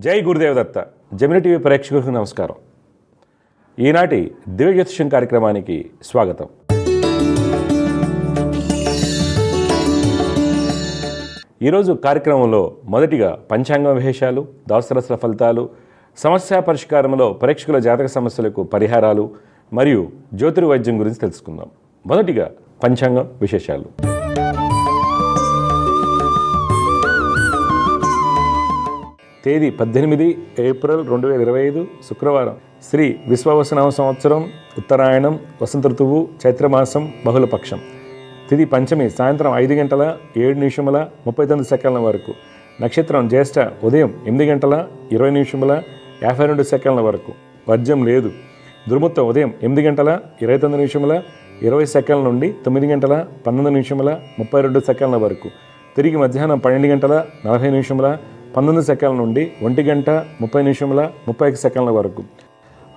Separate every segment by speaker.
Speaker 1: జై Gurudev Datta. Gemini TV ప్రేక్షకులకు నమస్కారం. ఈనాటి దివ్య జ్యోతిష్యం కార్యక్రమానికి స్వాగతం. ఈరోజు కార్యక్రమంలో మొదటిగా పంచాంగ విశేషాలు, ద్వాదశరాశుల ఫలితాలు, సమస్య పరిష్కారంలో ప్రేక్షకుల జాతక సమస్యలకు పరిహారాలు మరియు జ్యోతిర్వైద్యం గురించి తెలుసుకుందాం. మొదటిగా పంచాంగ విశేషాలు. తేదీ 18 ఏప్రిల్ 2025 శుక్రవారం. శ్రీ విశ్వవసనామ సంవత్సరం, ఉత్తరాయణం, వసంత ఋతువు, చైత్రమాసం, బహుళపక్షం. తిథి పంచమి సాయంత్రం 5:07:39 వరకు. నక్షత్రం జ్యేష్ఠ ఉదయం 8:20:52 వరకు. వర్జ్యం లేదు. దుర్ముహూర్తం ఉదయం 8:29:20 నుండి 9:11:32 వరకు. తిరిగి మధ్యాహ్నం 12:40:19 నుండి 1:30:30 వరకు.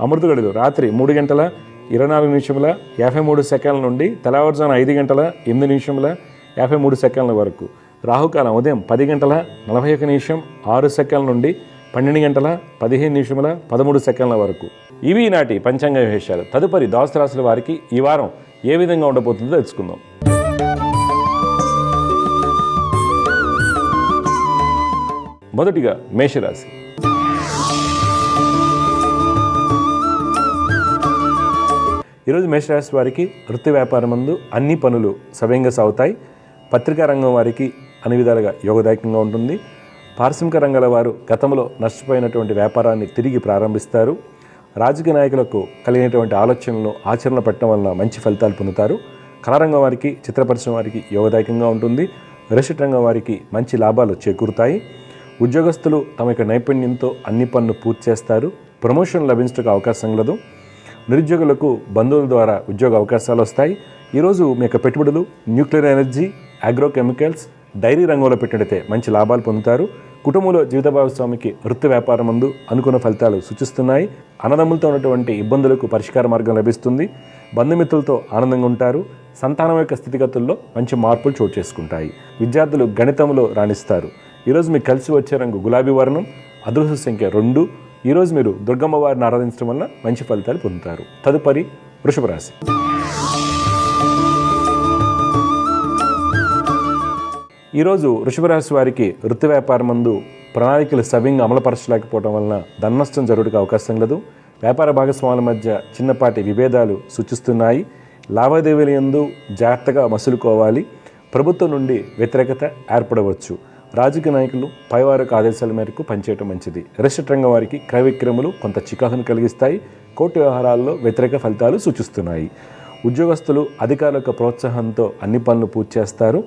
Speaker 1: అమృత గడులు రాత్రి 3:24:53 నుండి తెల్లవారుజామున 5:08:53 వరకు. రాహుకాలం ఉదయం 10:41:06 నుండి 12:15:13 వరకు. ఇవి నాటి పంచాంగ విశేషాలు. తదుపరి ద్వాదశ రాశుల వారికి ఈ వారం ఏ విధంగా ఉండబోతుందో తెలుసుకుందాం. మొదటిగా మేషరాశి. ఈరోజు మేషరాశి వారికి వృత్తి వ్యాపారం నందు అన్ని పనులు సవ్యంగా సాగుతాయి. పత్రికా రంగం వారికి అన్ని విధాలుగా యోగదాయకంగా ఉంటుంది. పారిశ్రామిక రంగాల వారు గతంలో నష్టపోయినటువంటి వ్యాపారాన్ని తిరిగి ప్రారంభిస్తారు. రాజకీయ నాయకులకు కలిగినటువంటి ఆలోచనలను ఆచరణ పెట్టడం వలన మంచి ఫలితాలు పొందుతారు. కళారంగం వారికి, చిత్ర పరిశ్రమ వారికి యోగదాయకంగా ఉంటుంది. రియల్ రంగం వారికి మంచి లాభాలు చేకూరుతాయి. ఉద్యోగస్తులు తమ యొక్క నైపుణ్యంతో అన్ని పనులు పూర్తి చేస్తారు. ప్రమోషన్ లభించడానికి అవకాశం కలదు. నిరుద్యోగులకు బంధువుల ద్వారా ఉద్యోగ అవకాశాలు వస్తాయి. ఈరోజు మీ యొక్క పెట్టుబడులు న్యూక్లియర్ ఎనర్జీ, అగ్రోకెమికల్స్, డైరీ రంగంలో పెట్టినట్లయితే మంచి లాభాలు పొందుతారు. కుటుంబంలో జీవిత భాగస్వామికి వృత్తి వ్యాపారం ముందు అనుకున్న ఫలితాలు సూచిస్తున్నాయి. అన్నదమ్ములతో ఉన్నటువంటి ఇబ్బందులకు పరిష్కార మార్గం లభిస్తుంది. బంధుమిత్రులతో ఆనందంగా ఉంటారు. సంతానం యొక్క స్థితిగతుల్లో మంచి మార్పులు చోటు చేసుకుంటాయి. విద్యార్థులు గణితంలో రాణిస్తారు. ఈరోజు మీకు కలిసి వచ్చే రంగు గులాబీ వర్ణం. అదృష్ట సంఖ్య 2. ఈరోజు మీరు దుర్గమ్మ వారిని ఆరాధించడం వల్ల మంచి ఫలితాలు పొందుతారు. తదుపరి వృషభ రాశి. ఈరోజు వృషభ రాశి వారికి వృత్తి వ్యాపారం నందు ప్రణాళికలు సవ్యంగా అమలుపరచలేకపోవడం వలన ధననష్టం జరుగుటకు అవకాశం లేదు. వ్యాపార భాగస్వాముల మధ్య చిన్నపాటి విభేదాలు సూచిస్తున్నాయి. లావాదేవీల యందు జాగ్రత్తగా మసులుకోవాలి. ప్రభుత్వం నుండి వ్యతిరేకత ఏర్పడవచ్చు. రాజకీయ నాయకులు పైవారికి ఆదేశాల మేరకు పనిచేయడం మంచిది. రియల్ రంగం వారికి క్రయ విక్రయములు కొంత చికాకును కలిగిస్తాయి. కోర్టు వ్యవహారాల్లో వ్యతిరేక ఫలితాలు సూచిస్తున్నాయి. ఉద్యోగస్తులు అధికారుల యొక్క ప్రోత్సాహంతో అన్ని పనులు పూర్తి చేస్తారు.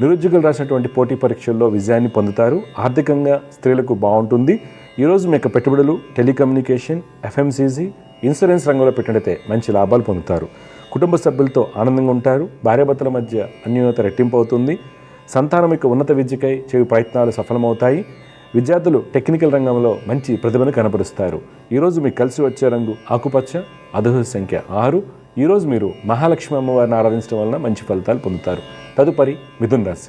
Speaker 1: నిరుద్యోగులు రాసినటువంటి పోటీ పరీక్షల్లో విజయాన్ని పొందుతారు. ఆర్థికంగా స్త్రీలకు బాగుంటుంది. ఈరోజు మీ యొక్క పెట్టుబడులు టెలికమ్యూనికేషన్, ఎఫ్ఎంసీజీ, ఇన్సూరెన్స్ రంగంలో పెట్టినట్లయితే మంచి లాభాలు పొందుతారు. కుటుంబ సభ్యులతో ఆనందంగా ఉంటారు. భార్యాభర్తల మధ్య అన్యోన్యత రెట్టింపు అవుతుంది. సంతానం యొక్క ఉన్నత విద్యకై చేయు ప్రయత్నాలు సఫలమవుతాయి. విద్యార్థులు టెక్నికల్ రంగంలో మంచి ప్రతిభను కనబరుస్తారు. ఈరోజు మీకు కలిసి వచ్చే రంగు ఆకుపచ్చ. అదృష్ట సంఖ్య 6. ఈరోజు మీరు మహాలక్ష్మి అమ్మవారిని ఆరాధించడం వలన మంచి ఫలితాలు పొందుతారు. తదుపరి మిథున రాశి.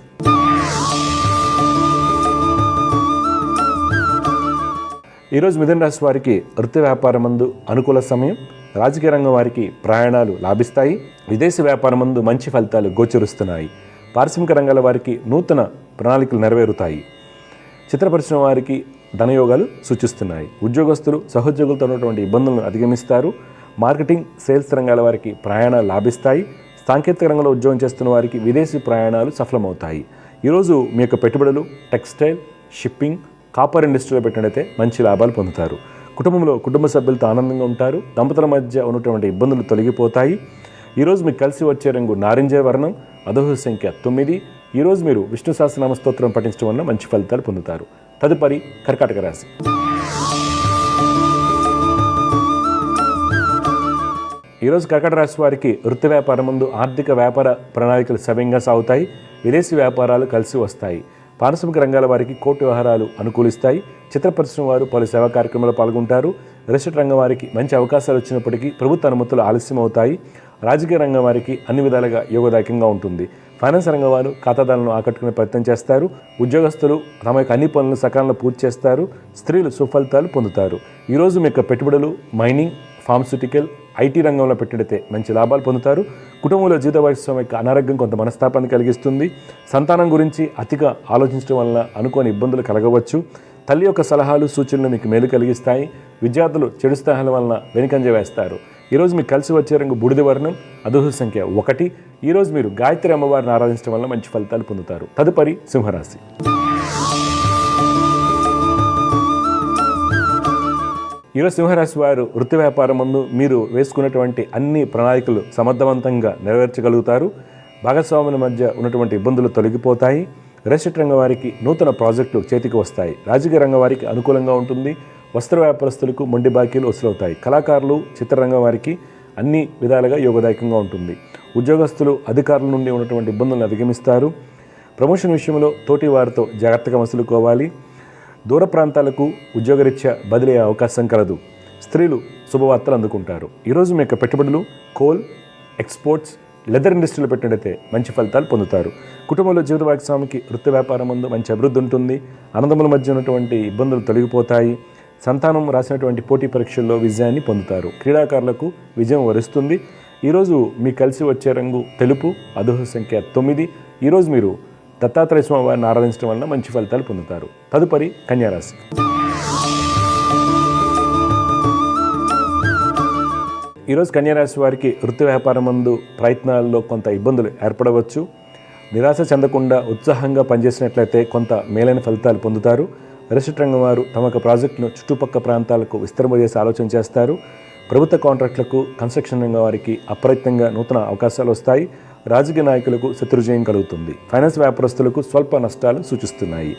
Speaker 1: ఈరోజు మిథున రాశి వారికి వృత్తి వ్యాపారం నందు అనుకూల సమయం. రాజకీయ రంగం వారికి ప్రయాణాలు లాభిస్తాయి. విదేశీ వ్యాపారం నందు మంచి ఫలితాలు గోచరిస్తున్నాయి. పారిశ్రామిక రంగాల వారికి నూతన ప్రణాళికలు నెరవేరుతాయి. చిత్ర పరిశ్రమ వారికి ధనయోగాలు సూచిస్తున్నాయి. ఉద్యోగస్తులు సహోద్యోగులతో ఉన్నటువంటి ఇబ్బందులను అధిగమిస్తారు. మార్కెటింగ్, సేల్స్ రంగాల వారికి ప్రయాణాలు లాభిస్తాయి. సాంకేతిక రంగంలో ఉద్యోగం చేస్తున్న వారికి విదేశీ ప్రయాణాలు సఫలమవుతాయి. ఈరోజు మీ యొక్క పెట్టుబడులు టెక్స్టైల్, షిప్పింగ్, కాపర్ ఇండస్ట్రీలో పెట్టినట్లయితే మంచి లాభాలు పొందుతారు. కుటుంబంలో కుటుంబ సభ్యులతో ఆనందంగా ఉంటారు. దంపతుల మధ్య ఉన్నటువంటి ఇబ్బందులు తొలగిపోతాయి. ఈరోజు మీకు కలిసి వచ్చే రంగు నారింజ వర్ణం. అదృష్ట సంఖ్య 9. ఈరోజు మీరు విష్ణు సహస్రనామ స్తోత్రం పఠించడం వల్ల మంచి ఫలితాలు పొందుతారు. తదుపరి కర్కాటక రాశి. ఈరోజు కర్కాటక రాశి వారికి వృత్తి వ్యాపారం ముందు ఆర్థిక వ్యాపార ప్రణాళికలు సవ్యంగా సాగుతాయి. విదేశీ వ్యాపారాలు కలిసి వస్తాయి. పారిశ్రామిక రంగాల వారికి కోర్టు వ్యవహారాలు అనుకూలిస్తాయి. చిత్ర పరిశ్రమ వారు పలు సేవా కార్యక్రమాల్లో పాల్గొంటారు. రియల్ రంగం వారికి మంచి అవకాశాలు వచ్చినప్పటికీ ప్రభుత్వ అనుమతులు ఆలస్యం అవుతాయి. రాజకీయ రంగం వారికి అన్ని విధాలుగా యోగదాయకంగా ఉంటుంది. ఫైనాన్స్ రంగం వారు ఖాతాదారులను ఆకట్టుకునే ప్రయత్నం చేస్తారు. ఉద్యోగస్తులు తమ యొక్క అన్ని పనులను సకాలంలో పూర్తి చేస్తారు. స్త్రీలు సుఫలితాలు పొందుతారు. ఈరోజు మీ యొక్క పెట్టుబడులు మైనింగ్, ఫార్మస్యూటికల్, ఐటీ రంగంలో పెట్టినట్లయితే మంచి లాభాలు పొందుతారు. కుటుంబంలో జీవిత భాగస్వామి యొక్క అనారోగ్యం కొంత మనస్తాపాన్ని కలిగిస్తుంది. సంతానం గురించి అతిగా ఆలోచించడం వలన అనుకోని ఇబ్బందులు కలగవచ్చు. తల్లి యొక్క సలహాలు, సూచనలు మీకు మేలు కలిగిస్తాయి. విద్యార్థులు చెడు స్థానాల వలన వెనుకంజ వేస్తారు. ఈరోజు మీకు కలిసి వచ్చే రంగు బూడిద వర్ణం, అదృష్ట సంఖ్య 1. ఈరోజు మీరు గాయత్రి అమ్మవారిని ఆరాధించడం వల్ల మంచి ఫలితాలు పొందుతారు. తదుపరి సింహరాశి. ఈరోజు సింహరాశి వారు వృత్తి వ్యాపారం ముందు మీరు వేసుకున్నటువంటి అన్ని ప్రణాళికలు సమర్థవంతంగా నెరవేర్చగలుగుతారు. భాగస్వాముల మధ్య ఉన్నటువంటి ఇబ్బందులు తొలగిపోతాయి. రియల్ ఎస్టేట్ రంగం వారికి నూతన ప్రాజెక్టులు చేతికి వస్తాయి. రాజకీయ రంగం వారికి అనుకూలంగా ఉంటుంది. వస్త్ర వ్యాపారస్తులకు మొండి బాకీలు వసూలవుతాయి. కళాకారులు, చిత్రరంగం వారికి అన్ని విధాలుగా యోగదాయకంగా ఉంటుంది. ఉద్యోగస్తులు అధికారుల నుండి ఉన్నటువంటి ఇబ్బందులను అధిగమిస్తారు. ప్రమోషన్ విషయంలో తోటి వారితో జాగ్రత్తగా మసులుకోవాలి. దూర ప్రాంతాలకు ఉద్యోగరీత్యా బదిలీ అయ్యే అవకాశం కలదు. స్త్రీలు శుభవార్తలు అందుకుంటారు. ఈరోజు మీ యొక్క పెట్టుబడులు కోల్, ఎక్స్పోర్ట్స్, లెదర్ ఇండస్ట్రీలో పెట్టినట్టయితే మంచి ఫలితాలు పొందుతారు. కుటుంబంలో జీవిత భాగస్వామికి వృత్తి వ్యాపారం ముందు మంచి అభివృద్ధి ఉంటుంది. అన్నదమ్ముల మధ్య ఉన్నటువంటి ఇబ్బందులు తొలగిపోతాయి. సంతానం రాసినటువంటి పోటీ పరీక్షల్లో విజయాన్ని పొందుతారు. క్రీడాకారులకు విజయం వరిస్తుంది. ఈరోజు మీకు కలిసి వచ్చే రంగు తెలుపు, అదృష్ట సంఖ్య 9. ఈరోజు మీరు దత్తాత్రేయ స్వామి వారిని ఆరాధించడం వలన మంచి ఫలితాలు పొందుతారు. తదుపరి కన్యారాశి. ఈరోజు కన్యారాశి వారికి వృత్తి వ్యాపారం ముందు ప్రయత్నాల్లో కొంత ఇబ్బందులు ఏర్పడవచ్చు. నిరాశ చెందకుండా ఉత్సాహంగా పనిచేసినట్లయితే కొంత మేలైన ఫలితాలు పొందుతారు. రియల్ ఎస్టేట్ రంగం వారు తమ యొక్క ప్రాజెక్టును చుట్టుపక్కల ప్రాంతాలకు విస్తరింపజేసి ఆలోచన చేస్తారు. ప్రభుత్వ కాంట్రాక్టులకు, కన్స్ట్రక్షన్ రంగం వారికి అప్రయత్నంగా నూతన అవకాశాలు వస్తాయి. రాజకీయ నాయకులకు శత్రుజయం కలుగుతుంది. ఫైనాన్స్ వ్యాపారస్తులకు స్వల్ప నష్టాలు సూచిస్తున్నాయి.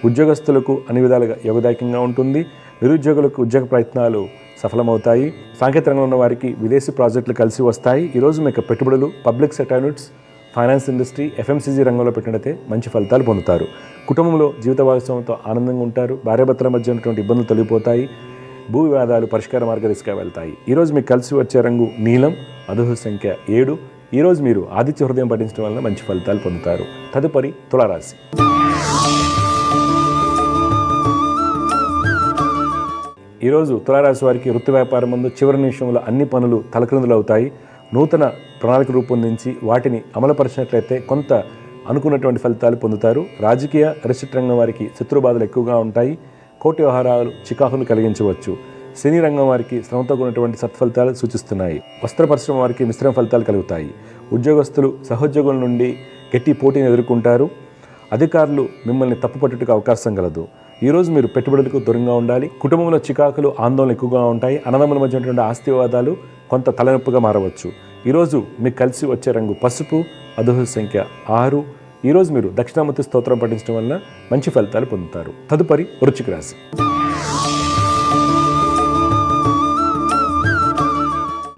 Speaker 1: ఉద్యోగస్తులకు అన్ని విధాలుగా యోగదాయకంగా ఉంటుంది. నిరుద్యోగులకు ఉద్యోగ ప్రయత్నాలు సఫలమవుతాయి. సాంకేతిక రంగంలో ఉన్న వారికి విదేశీ ప్రాజెక్టులు కలిసి వస్తాయి. ఈరోజు మీకు పెట్టుబడులు public sector units, finance industry, FMCG రంగంలో పెట్టినట్లయితే మంచి ఫలితాలు పొందుతారు. కుటుంబంలో జీవిత భాగస్వామితో ఆనందంగా ఉంటారు. భార్యాభర్తల మధ్య ఉన్నటువంటి ఇబ్బందులు తొలగిపోతాయి. భూ వివాదాలు పరిష్కార మార్గదిశగా వెళ్తాయి. ఈరోజు మీకు కలిసి వచ్చే రంగు నీలం, అదృష్ట సంఖ్య 7. ఈరోజు మీరు ఆదిత్య హృదయం పఠించడం వలన మంచి ఫలితాలు పొందుతారు. తదుపరి తులారాశి. ఈరోజు తులారాశి వారికి వృత్తి వ్యాపారం ముందు చివరి నిమిషంలో అన్ని పనులు తలక్రిందులు అవుతాయి. నూతన ప్రణాళిక రూపొందించి వాటిని అమలుపరిచినట్లయితే కొంత అనుకున్నటువంటి ఫలితాలు పొందుతారు. రాజకీయ, రియల్ ఎస్టేట్ రంగం వారికి శత్రుబాధలు ఎక్కువగా ఉంటాయి. కోర్టు వ్యవహారాలు చికాకులు కలిగించవచ్చు. సినీ రంగం వారికి శ్రమతో కూడినటువంటి సత్ఫలితాలు సూచిస్తున్నాయి. వస్త్ర పరిశ్రమ వారికి మిశ్రమ ఫలితాలు కలుగుతాయి. ఉద్యోగస్తులు సహోద్యోగుల నుండి గట్టి పోటీని ఎదుర్కొంటారు. అధికారులు మిమ్మల్ని తప్పుపట్టుటకు అవకాశం కలదు. ఈరోజు మీరు పెట్టుబడులకు దూరంగా ఉండాలి. కుటుంబంలో చికాకులు, ఆందోళన ఎక్కువగా ఉంటాయి. అన్నదమ్ముల మధ్య ఉన్నటువంటి ఆస్తి వివాదాలు కొంత తలనొప్పిగా మారవచ్చు. ఈరోజు మీకు కలిసి వచ్చే రంగు పసుపు, అదృష్ట సంఖ్య 6. ఈరోజు మీరు దక్షిణామూర్తి స్తోత్రం పఠించడం వలన మంచి ఫలితాలు పొందుతారు. తదుపరి వృశ్చిక రాశి.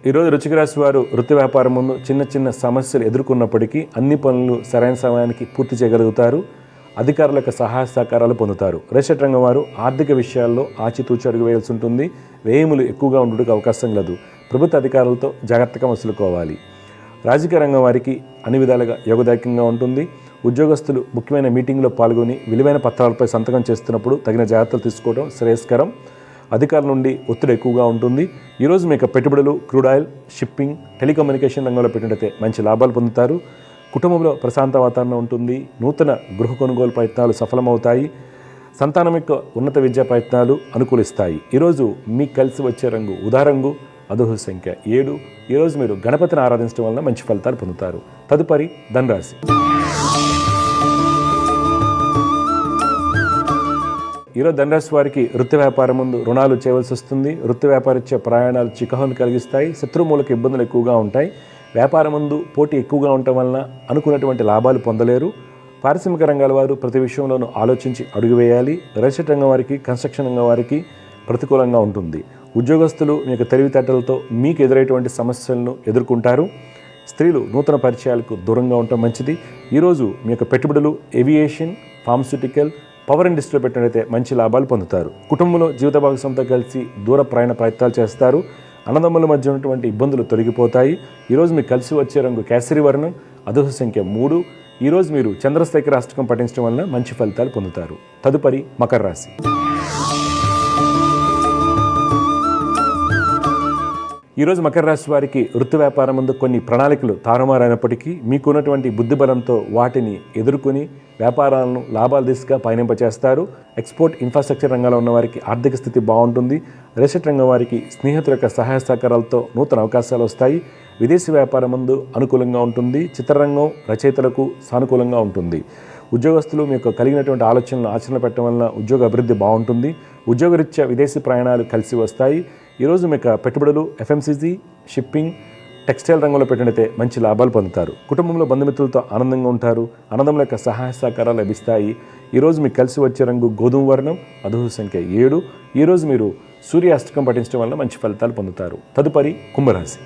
Speaker 1: ఈరోజు వృశ్చిక రాశి వారు వృత్తి వ్యాపారం ముందు చిన్న చిన్న సమస్యలు ఎదుర్కొన్నప్పటికీ అన్ని పనులు సరైన సమయానికి పూర్తి చేయగలుగుతారు. అధికారుల యొక్క సహాయ సహకారాలు పొందుతారు. రియల్ ఎస్టేట్ రంగం వారు ఆర్థిక విషయాల్లో ఆచితూచి అడుగు వేయాల్సి ఉంటుంది. వ్యయములు ఎక్కువగా ఉండడానికి అవకాశం లేదు. ప్రభుత్వ అధికారులతో జాగ్రత్తగా మసులుకోవాలి. రాజకీయ రంగం వారికి అన్ని విధాలుగా యోగదాయకంగా ఉంటుంది. ఉద్యోగస్తులు ముఖ్యమైన మీటింగ్లో పాల్గొని విలువైన పత్రాలపై సంతకం చేస్తున్నప్పుడు తగిన జాగ్రత్తలు తీసుకోవడం శ్రేయస్కరం. అధికారుల నుండి ఒత్తిడి ఎక్కువగా ఉంటుంది. ఈరోజు మీకు పెట్టుబడులు క్రూడ్ ఆయిల్, షిప్పింగ్, టెలికమ్యూనికేషన్ రంగంలో పెట్టినట్లయితే మంచి లాభాలు పొందుతారు. కుటుంబంలో ప్రశాంత వాతావరణం ఉంటుంది. నూతన గృహ కొనుగోలు ప్రయత్నాలు సఫలమవుతాయి. సంతానం యొక్క ఉన్నత విద్యా ప్రయత్నాలు అనుకూలిస్తాయి. ఈరోజు మీకు కలిసి వచ్చే రంగు ఉదారంగు, అదృష్ట సంఖ్య 7. ఈరోజు మీరు గణపతిని ఆరాధించడం వలన మంచి ఫలితాలు పొందుతారు. తదుపరి ధనురాశి. ఈరోజు ధనురాశి వారికి వృత్తి వ్యాపారం ముందు రుణాలు చేయవలసి వస్తుంది. వృత్తి వ్యాపారిచ్చే ప్రయాణాలు చికాకును కలిగిస్తాయి. శత్రుమూలక ఇబ్బందులు ఎక్కువగా ఉంటాయి. వ్యాపారం ముందు పోటీ ఎక్కువగా ఉండటం వలన అనుకున్నటువంటి లాభాలు పొందలేరు. పారిశ్రామిక రంగాల వారు ప్రతి విషయంలోనూ ఆలోచించి అడుగు వేయాలి. రియల్ ఎస్టేట్ రంగం వారికి, కన్స్ట్రక్షన్ రంగం వారికి ప్రతికూలంగా ఉంటుంది. ఉద్యోగస్తులు మీ యొక్క తెలివితేటలతో మీకు ఎదురైనటువంటి సమస్యలను ఎదుర్కొంటారు. స్త్రీలు నూతన పరిచయాలకు దూరంగా ఉండటం మంచిది. ఈరోజు మీ యొక్క పెట్టుబడులు ఏవియేషన్, ఫార్మస్యూటికల్, పవర్ ఇండస్ట్రీలో పెట్టినట్లయితే మంచి లాభాలు పొందుతారు. కుటుంబంలో జీవిత భాగస్వామితో కలిసి దూర ప్రయాణ ప్రయత్నాలు చేస్తారు. అన్నదమ్ముల మధ్య ఉన్నటువంటి ఇబ్బందులు తొలగిపోతాయి. ఈరోజు మీకు కలిసి వచ్చే రంగు కేసరి వర్ణం, అదృష్ట సంఖ్య 3. ఈరోజు మీరు చంద్రశేఖర అష్టకం పఠించడం వలన మంచి ఫలితాలు పొందుతారు. తదుపరి మకర రాశి. ఈరోజు మకర రాశి వారికి వృత్తి వ్యాపారం ముందు కొన్ని ప్రణాళికలు తారుమారైనప్పటికీ మీకున్నటువంటి బుద్ధి బలంతో వాటిని ఎదుర్కొని వ్యాపారాలను లాభాల దిశగా పయనింపచేస్తారు. ఎక్స్పోర్ట్ ఇన్ఫ్రాస్ట్రక్చర్ రంగంలో ఉన్న వారికి ఆర్థిక స్థితి బాగుంటుంది. రియల్ ఎస్టేట్ రంగం వారికి స్నేహితుల యొక్క సహాయ సహకారాలతో నూతన అవకాశాలు వస్తాయి. విదేశీ వ్యాపారం ముందు అనుకూలంగా ఉంటుంది. చిత్రరంగం రచయితలకు సానుకూలంగా ఉంటుంది. ఉద్యోగస్తులు మీకు కలిగినటువంటి ఆలోచనలను ఆచరణ పెట్టడం వలన ఉద్యోగ అభివృద్ధి బాగుంటుంది. ఉద్యోగరీత్యా విదేశీ ప్రయాణాలు కలిసి వస్తాయి. ఈరోజు మీకు పెట్టుబడులు ఎఫ్ఎంసీజీ, షిప్పింగ్, టెక్స్టైల్ రంగంలో పెట్టినట్టే మంచి లాభాలు పొందుతారు. కుటుంబంలో బంధుమిత్రులతో ఆనందంగా ఉంటారు. ఆనందం యొక్క సహాయ సహకారాలు లభిస్తాయి. ఈరోజు మీకు కలిసి వచ్చే రంగు గోధుమ వర్ణం, అదృష్ట సంఖ్య 7. ఈరోజు మీరు సూర్య అష్టకం పఠించడం వల్ల మంచి ఫలితాలు పొందుతారు. తదుపరి కుంభరాశి.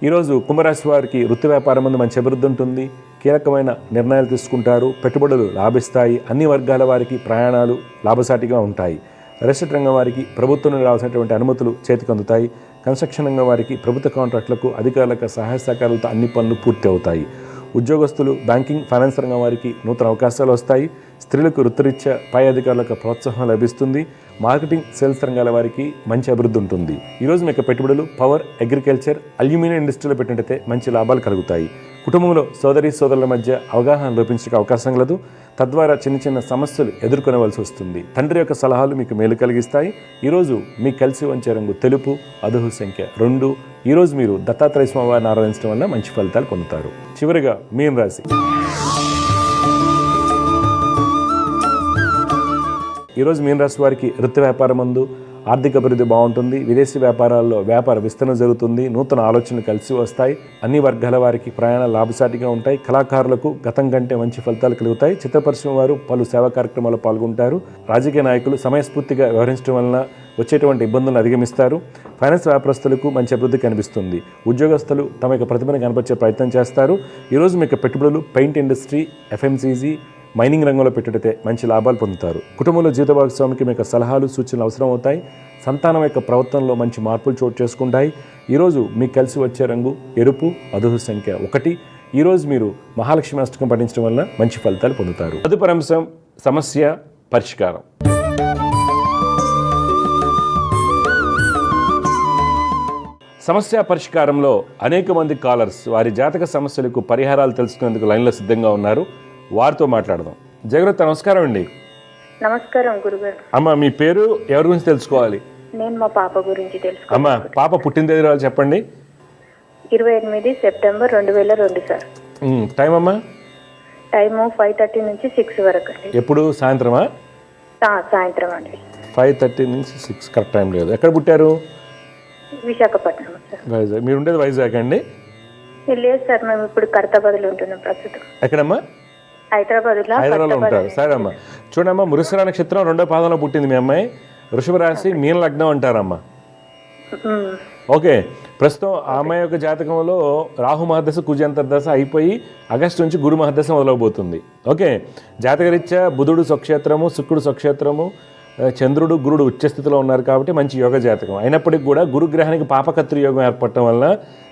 Speaker 1: ఈరోజు కుంభరాశి వారికి వృత్తి వ్యాపారం ముందు మంచి అభివృద్ధి ఉంటుంది. కీలకమైన నిర్ణయాలు తీసుకుంటారు. పెట్టుబడులు లాభిస్తాయి. అన్ని వర్గాల వారికి ప్రయాణాలు లాభసాటిగా ఉంటాయి. రియల్ ఎస్టేట్ రంగం వారికి ప్రభుత్వం నుండి రావాల్సినటువంటి అనుమతులు చేతికి అందుతాయి. కన్స్ట్రక్షన్ రంగం వారికి ప్రభుత్వ కాంట్రాక్టులకు అధికారులకు సహాయ సహకారాలతో అన్ని పనులు పూర్తి అవుతాయి. ఉద్యోగస్తులు బ్యాంకింగ్, ఫైనాన్స్ రంగం వారికి నూతన అవకాశాలు వస్తాయి. స్త్రీలకు వృత్తిరీత్యా పై అధికారులకు ప్రోత్సాహం లభిస్తుంది. మార్కెటింగ్, సేల్స్ రంగాల వారికి మంచి అభివృద్ధి ఉంటుంది. ఈరోజు మీకు పెట్టుబడులు పవర్, అగ్రికల్చర్, అల్యూమినియం ఇండస్ట్రీలో పెట్టినట్టయితే మంచి లాభాలు కలుగుతాయి. కుటుంబంలో సోదరుల మధ్య అవగాహన లోపించే అవకాశం కలదు. తద్వారా చిన్న చిన్న సమస్యలు ఎదుర్కొనవలసి వస్తుంది. తండ్రి యొక్క సలహాలు మీకు మేలు కలిగిస్తాయి. ఈరోజు మీకు కలిసి వచ్చే రంగు తెలుపు, అదృష్ట సంఖ్య 2. ఈరోజు మీరు దత్తాత్రేయ స్వామి వారిని ఆరాధించడం వల్ల మంచి ఫలితాలు పొందుతారు. చివరిగా మీన రాశి. ఈరోజు మీన రాశి వారికి వృత్తి వ్యాపారం ముందు ఆర్థిక అభివృద్ధి బాగుంటుంది. విదేశీ వ్యాపారాల్లో వ్యాపార విస్తరణ జరుగుతుంది. నూతన ఆలోచనలు కలిసి వస్తాయి. అన్ని వర్గాల వారికి ప్రయాణాలు లాభసాటిగా ఉంటాయి. కళాకారులకు గతం కంటే మంచి ఫలితాలు కలుగుతాయి. చిత్ర పరిశ్రమ వారు పలు సేవా కార్యక్రమాల్లో పాల్గొంటారు. రాజకీయ నాయకులు సమయస్ఫూర్తిగా వ్యవహరించడం వలన వచ్చేటువంటి ఇబ్బందులను అధిగమిస్తారు. ఫైనాన్స్ వ్యాపారస్తులకు మంచి అభివృద్ధి కనిపిస్తుంది. ఉద్యోగస్తులు తమ యొక్క ప్రతిభను కనపరిచే ప్రయత్నం చేస్తారు. ఈరోజు మీకు పెట్టుబడులు పెయింట్ ఇండస్ట్రీ, ఎఫ్ఎంసీజీ, మైనింగ్ రంగంలో పెట్టితే మంచి లాభాలు పొందుతారు. కుటుంబంలో జీవిత భాగస్వామికి మీకు సలహాలు, సూచనలు అవసరం అవుతాయి. సంతానం యొక్క ప్రవర్తనలో మంచి మార్పులు చోటు చేసుకుంటాయి. ఈరోజు మీకు కలిసి వచ్చే రంగు ఎరుపు, అదృష్ట సంఖ్య 1. ఈరోజు మీరు మహాలక్ష్మి అష్టకం పఠించడం వల్ల మంచి ఫలితాలు పొందుతారు. తదుపరి అంశం సమస్య పరిష్కారం. సమస్య పరిష్కారంలో అనేక మంది కాలర్స్ వారి జాతక సమస్యలకు పరిహారాలు తెలుసుకునేందుకు లైన్లో సిద్ధంగా ఉన్నారు. వారితో మాట్లాడదాం. జగరత్, నమస్కారం అండి.
Speaker 2: నమస్కారం గురుగారు.
Speaker 1: అమ్మ, మీ పేరు, ఎవరి గురించి తెలుసుకోవాలి?
Speaker 2: నేను మా పాప గురించి తెలుసుకోవాలి.
Speaker 1: అమ్మ, పాప పుట్టిన తేదీ చెప్పండి.
Speaker 2: 28 సెప్టెంబర్ 2002 సార్.
Speaker 1: టైం అమ్మా?
Speaker 2: టైము 5:30 నుంచి 6 వరకు అండి.
Speaker 1: ఎప్పుడు? సాయంత్రమా?
Speaker 2: సాయంత్రం అండి.
Speaker 1: 5:30 నుంచి 6 కరెక్ట్ టైం లేదు. ఎక్కడ పుట్టారు?
Speaker 2: విశాఖపట్నం సార్.
Speaker 1: వైజాగ్. మీరు ఉండేది వైజాగ్ అండి?
Speaker 2: లేదు సార్, మేము ఇప్పుడు కర్తాబాద్లో ఉంటున్నాం ప్రస్తుతం.
Speaker 1: ఎక్కడమ్మా? హైదరాబాద్లో ఉంటారు. సరే అమ్మా, చూడమ్మా, మృగశిర నక్షత్రం 2వ పాదంలో పుట్టింది మీ అమ్మాయి. వృషభ రాశి, మీన లగ్నం అంటారమ్మా. ఓకే, ప్రస్తుతం ఆ అమ్మాయి యొక్క జాతకంలో రాహు మహర్దశ, కుజ అంతర్దశ అయిపోయి ఆగస్టు నుంచి గురు మహర్దశ మొదలవబోతుంది. ఓకే, జాతకరీత్యా బుధుడు స్వక్షేత్రము, శుక్రుడు స్వక్షేత్రము, చంద్రుడు, గురుడు ఉచ్చస్థితిలో ఉన్నారు కాబట్టి మంచి యోగ జాతకం. అయినప్పటికీ కూడా గురుగ్రహానికి పాపకత్రి యోగం ఏర్పడటం వల్ల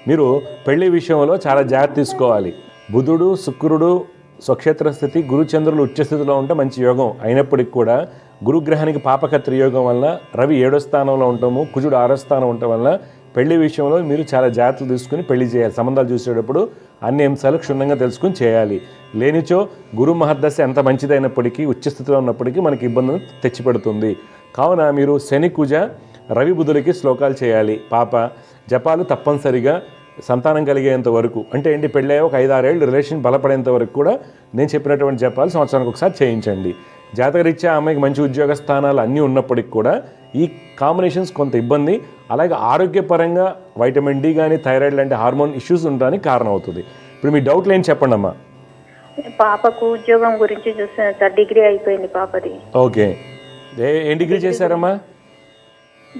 Speaker 1: మీరు పెళ్లి విషయంలో చాలా జాగ్రత్త తీసుకోవాలి. బుధుడు, శుక్రుడు స్వక్షేత్ర స్థితి, గురుచంద్రులు ఉచ్చస్థితిలో ఉంటే మంచి యోగం. అయినప్పటికీ కూడా గురుగ్రహానికి పాపకత్రి యోగం వల్ల రవి 7వ స్థానంలో ఉండటము, కుజుడు 6వ స్థానం ఉండటం వల్ల పెళ్లి విషయంలో మీరు చాలా జాగ్రత్తలు తీసుకుని పెళ్లి చేయాలి. సంబంధాలు చూసేటప్పుడు అన్ని అంశాలు క్షుణ్ణంగా తెలుసుకుని చేయాలి. లేనిచో గురు మహర్దశ ఎంత మంచిదైనప్పటికీ, ఉచ్చస్థితిలో ఉన్నప్పటికీ మనకి ఇబ్బందులు తెచ్చిపెడుతుంది. కావున మీరు శని, కుజ, రవి, బుధులకి శ్లోకాలు చేయాలి. పాప జపాలు తప్పనిసరిగా సంతానం కలిగేంత వరకు, అంటే ఏంటి, పెళ్ళయ్యే ఒక 5-6 ఏళ్ళు రిలేషన్ బలపడేంత వరకు కూడా నేను చెప్పినటువంటి జపాలు సంవత్సరానికి ఒకసారి చేయించండి. జాతకరీత్యా అమ్మాయికి మంచి ఉద్యోగ స్థానాలు అన్నీ ఉన్నప్పటికీ కూడా ఈ కాంబినేషన్స్ కొంత ఇబ్బంది. అలాగే ఆరోగ్యపరంగా వైటమిన్ డి కానీ, థైరాయిడ్ లాంటి హార్మోన్ ఇష్యూస్ ఉండడానికి కారణం అవుతుంది. ఇప్పుడు మీ డౌట్లు ఏం చెప్పండి అమ్మా.
Speaker 2: పాపకు ఉద్యోగం గురించి చూస్తున్నాను సార్. డిగ్రీ అయిపోయింది పాపది.
Speaker 1: ఓకే, ఏం డిగ్రీ చేశారమ్మా?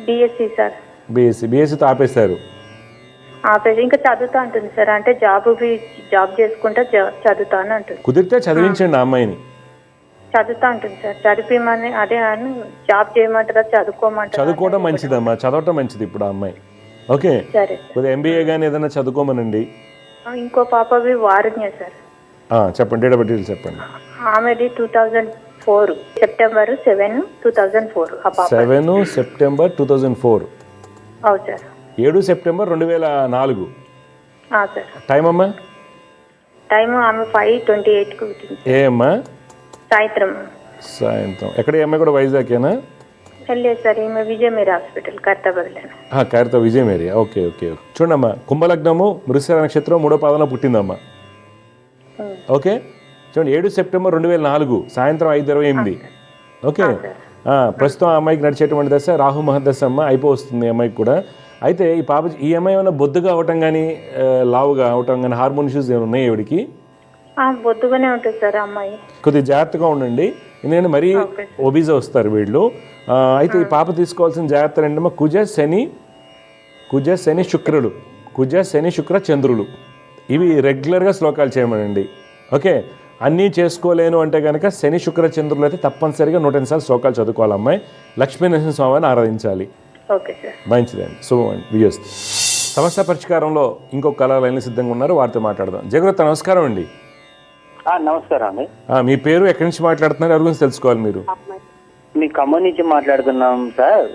Speaker 2: BSc sir.
Speaker 1: బిఎస్సితో ఆపేశారు?
Speaker 2: ఇంకా చదువుతా ఉంటుంది సార్. అంటే జాబ్ చేసుకుంటా చదువుతా అని అంటుంది.
Speaker 1: కుదిరితే చదివించండి ఆ అమ్మాయిని.
Speaker 2: చదువుతా ఉంటుంది సార్. చదివిమని అదే అని జాబ్ చేయమంటారా, చదువుకోమంటారా?
Speaker 1: చదువుకోవడం మంచిదమ్మా, చదవటం మంచిది. ఇప్పుడు ఆ అమ్మాయి ఓకే,
Speaker 2: సరే సార్.
Speaker 1: కొద్దిగా ఎంబీఏ కానీ ఏదైనా చదువుకోమనండి.
Speaker 2: ఇంకో పాపవి వారణ్య సార్.
Speaker 1: చెప్పండి, డేట్ ఆఫ్ బర్త్ డీటెయిల్స్ చెప్పండి.
Speaker 2: ఆమెది 2004 సెప్టెంబర్ 7, 2004. ఆ పాప
Speaker 1: 7 సెప్టెంబర్ 2004.
Speaker 2: అవును సార్.
Speaker 1: 7 సెప్టెంబర్ 2004.
Speaker 2: సార్.
Speaker 1: టైం అమ్మా?
Speaker 2: టైం ఆమె 5:28కు పుట్టింది
Speaker 1: ఏ అమ్మా?
Speaker 2: సాయంత్రం.
Speaker 1: ఎక్కడ? అమ్మాయి కూడా వైజాగ్కేనా?
Speaker 2: వెళ్ళలేదు సార్, ఈమె విజయమేరీ హాస్పిటల్ ఖైరతాబాద్లో.
Speaker 1: ఖైరతా విజయమేరీ. Okay okay. చూడమ్మా, కుంభలగ్నము మృగశిర నక్షత్రం 3వ పాదంలో పుట్టిందమ్మా. ఓకే, చూడండి 7 సెప్టెంబర్ 2004 సాయంత్రం 5:28. ఓకే, ప్రస్తుతం ఆ అమ్మాయికి నడిచేటువంటి దశ రాహు మహదశ అమ్మ అయిపోతుంది అమ్మాయికి కూడా. అయితే ఈ అమ్మాయి ఏమైనా బొద్దుగా అవటం కానీ లావుగా అవటం కానీ హార్మోన్ ఇష్యూస్ ఏమైనా ఉన్నాయి ఈవిడికి?
Speaker 2: బొద్దుగానే ఉంటుంది సార్ అమ్మాయి.
Speaker 1: కొద్దిగా జాగ్రత్తగా ఉండండి, ఎందుకంటే మరీ ఒబీజా వస్తారు వీళ్ళు. అయితే ఈ పాప తీసుకోవాల్సిన జాగ్రత్తలు ఏంటమ్మా? కుజ శని శుక్ర చంద్రులు ఇవి రెగ్యులర్గా శ్లోకాలు చేయమనండి. ఓకే, అన్నీ చేసుకోలేను అంటే కనుక శని శుక్ర చంద్రులు అయితే తప్పనిసరిగా 108 సార్లు శ్లోకాలు చదువుకోవాలి అమ్మాయి. లక్ష్మీ నరసింహస్వామిని ఆరాధించాలి.
Speaker 2: Okay sir.
Speaker 1: మంచిదండి, శుభమండి. విజయస్తు. సమస్య పరిష్కారంలో ఇంకొక కళ లైన్లు సిద్ధంగా ఉన్నారు, వారితో మాట్లాడదాం. జగరత్త నమస్కారం అండి.
Speaker 3: నమస్కారం అండి.
Speaker 1: మీ పేరు, ఎక్కడి నుంచి మాట్లాడుతున్నారు, ఎవరి గురించి తెలుసుకోవాలి మీరు?
Speaker 3: మీ ఖమ్మం నుంచి మాట్లాడుతున్నాం సార్.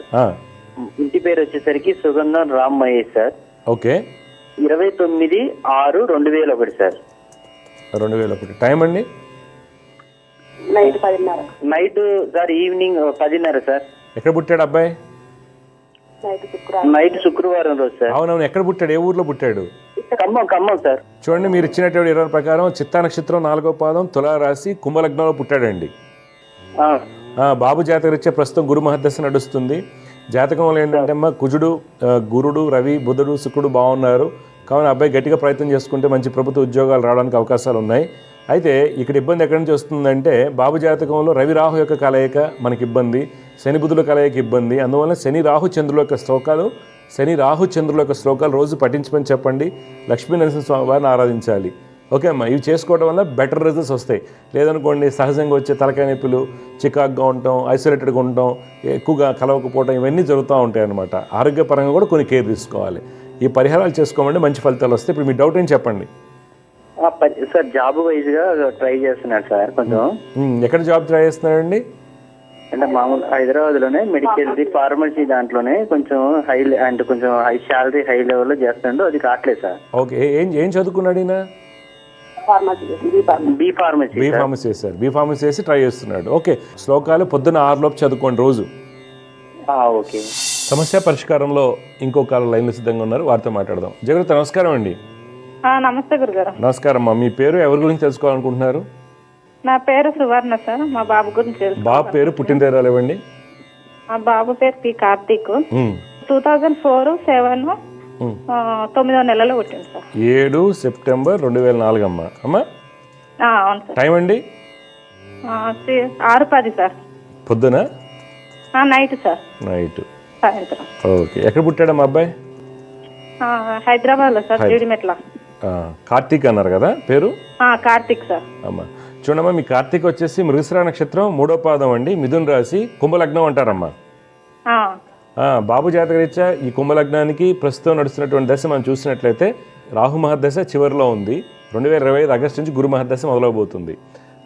Speaker 3: ఇంటి పేరు వచ్చేసరికి Sugandham Ram Mahesh sir.
Speaker 1: Okay,
Speaker 3: 29/6/2001 sir.
Speaker 1: 2001. Time అండి?
Speaker 3: Night sir, evening 10:30 sir.
Speaker 1: ఎక్కడ పుట్టాడు అబ్బాయి?
Speaker 3: నైట్ శుక్రవారం రోజు సార్.
Speaker 1: అవునవును, ఎక్కడ పుట్టాడు? ఏ ఊర్లో పుట్టాడు?
Speaker 3: ఖమ్మం సార్.
Speaker 1: చూడండి, మీరు ఇచ్చినటువంటి 20 ప్రకారం చిత్తా నక్షత్రం 4వ పాదం తులా రాశి కుంభలగ్నంలో పుట్టాడండి. బాబు జాతకరీత్యా ప్రస్తుతం గురు మహదశ నడుస్తుంది. జాతకంలో ఏంటంటే అమ్మా, కుజుడు, గురుడు, రవి, బుధుడు, శుక్రుడు బాగున్నారు. కావున అబ్బాయి గట్టిగా ప్రయత్నం చేసుకుంటే మంచి ప్రభుత్వ ఉద్యోగాలు రావడానికి అవకాశాలు ఉన్నాయి. అయితే ఇక్కడ ఇబ్బంది ఎక్కడి నుంచి వస్తుందంటే, బాబు జాతకంలో రవి రాహు యొక్క కలయిక మనకి ఇబ్బంది, శని బుధుల కలయిక ఇబ్బంది. అందువల్ల శని రాహు చంద్రుల యొక్క శ్లోకాలు రోజు పఠించమని చెప్పండి. లక్ష్మీ నరసింహస్వామి వారిని ఆరాధించాలి. ఓకే అమ్మా, ఇవి చేసుకోవడం వల్ల బెటర్ రిజల్ట్స్ వస్తాయి. లేదనుకోండి, సహజంగా వచ్చే తలకాయ నొప్పులు, చికాగ్గా ఉండటం, ఐసోలేటెడ్గా ఉండటం, ఎక్కువగా కలవకపోవడం, ఇవన్నీ జరుగుతూ ఉంటాయి అన్నమాట. ఆరోగ్యపరంగా కూడా కొన్ని కేర్ తీసుకోవాలి. ఈ పరిహారాలు చేసుకోమంటే మంచి ఫలితాలు వస్తాయి. ఇప్పుడు మీ డౌట్ ఏంటి చెప్పండి.
Speaker 3: సార్, జాబ్ వైజ్ గా ట్రై చేస్తున్నాడు సార్. కొంచెం
Speaker 1: ఎక్కడ జాబ్ ట్రై చేస్తున్నాడండి?
Speaker 3: అంటే మామూలు హైదరాబాద్ లోనే మెడికల్ ఫార్మసీ దాంట్లోనే కొంచెం కొంచెం హై శాలరీ, హై లెవెల్ లో చేస్తున్నాడు. అది కావట్లేదు సార్.
Speaker 1: ఓకే, ఏం చదువుకున్నాడు ఈయన?
Speaker 3: బీ ఫార్మసీ
Speaker 1: చేశారు. బీ ఫార్మసీ చేసి ట్రై చేస్తున్నాడు. ఓకే, శ్లోకాలు పొద్దున్న 6 లోపు చదువుకోండి రోజు.
Speaker 3: ఓకే.
Speaker 1: సమస్య పరిష్కారంలో ఇంకొక లైన్లు సిద్ధంగా ఉన్నారు, వారితో మాట్లాడదాం. జగరత్త నమస్కారం అండి.
Speaker 2: నమస్తే గురుగారు.
Speaker 1: నమస్కారం అమ్మా. మీ పేరు, ఎవరి గురించి తెలుసుకోవాలనుకుంటున్నారు?
Speaker 2: నా పేరు సువర్ణ సార్. మా బాబు గురించి
Speaker 1: బాబు పేరు, పుట్టినతేదీ ఇవ్వండి.
Speaker 2: మా బాబు పేరు పి కార్తీక్. 2004 7 9వ నెలలో పుట్టింది సార్.
Speaker 1: 7 సెప్టెంబర్ 2004 అమ్మా.
Speaker 2: అవును సార్.
Speaker 1: టైం అండి?
Speaker 2: 6:10 సార్.
Speaker 1: పొద్దున?
Speaker 2: Night sir.
Speaker 1: నైట్,
Speaker 2: సాయంత్రం.
Speaker 1: ఓకే. ఎక్కడ పుట్టాడమ్మా అబ్బాయి?
Speaker 2: హైదరాబాద్ లో సార్, జీడిమెట్ల.
Speaker 1: కార్తీక్ అన్నారు కదా పేరు?
Speaker 2: కార్తీక్ సార్.
Speaker 1: అమ్మా చూడమ్మా, మీ కార్తీక్ వచ్చేసి మృగశిర నక్షత్రం 3వ పాదం అండి, మిథున రాశి, కుంభలగ్నం అంటారమ్మా. బాబు జాతకరీత్యా ఈ కుంభలగ్నానికి ప్రస్తుతం నడుస్తున్నటువంటి దశ మనం చూసినట్లయితే రాహు మహదశ చివరిలో ఉంది. 2025 ఆగస్టు నుంచి గురు మహదశ మొదలవబోతుంది.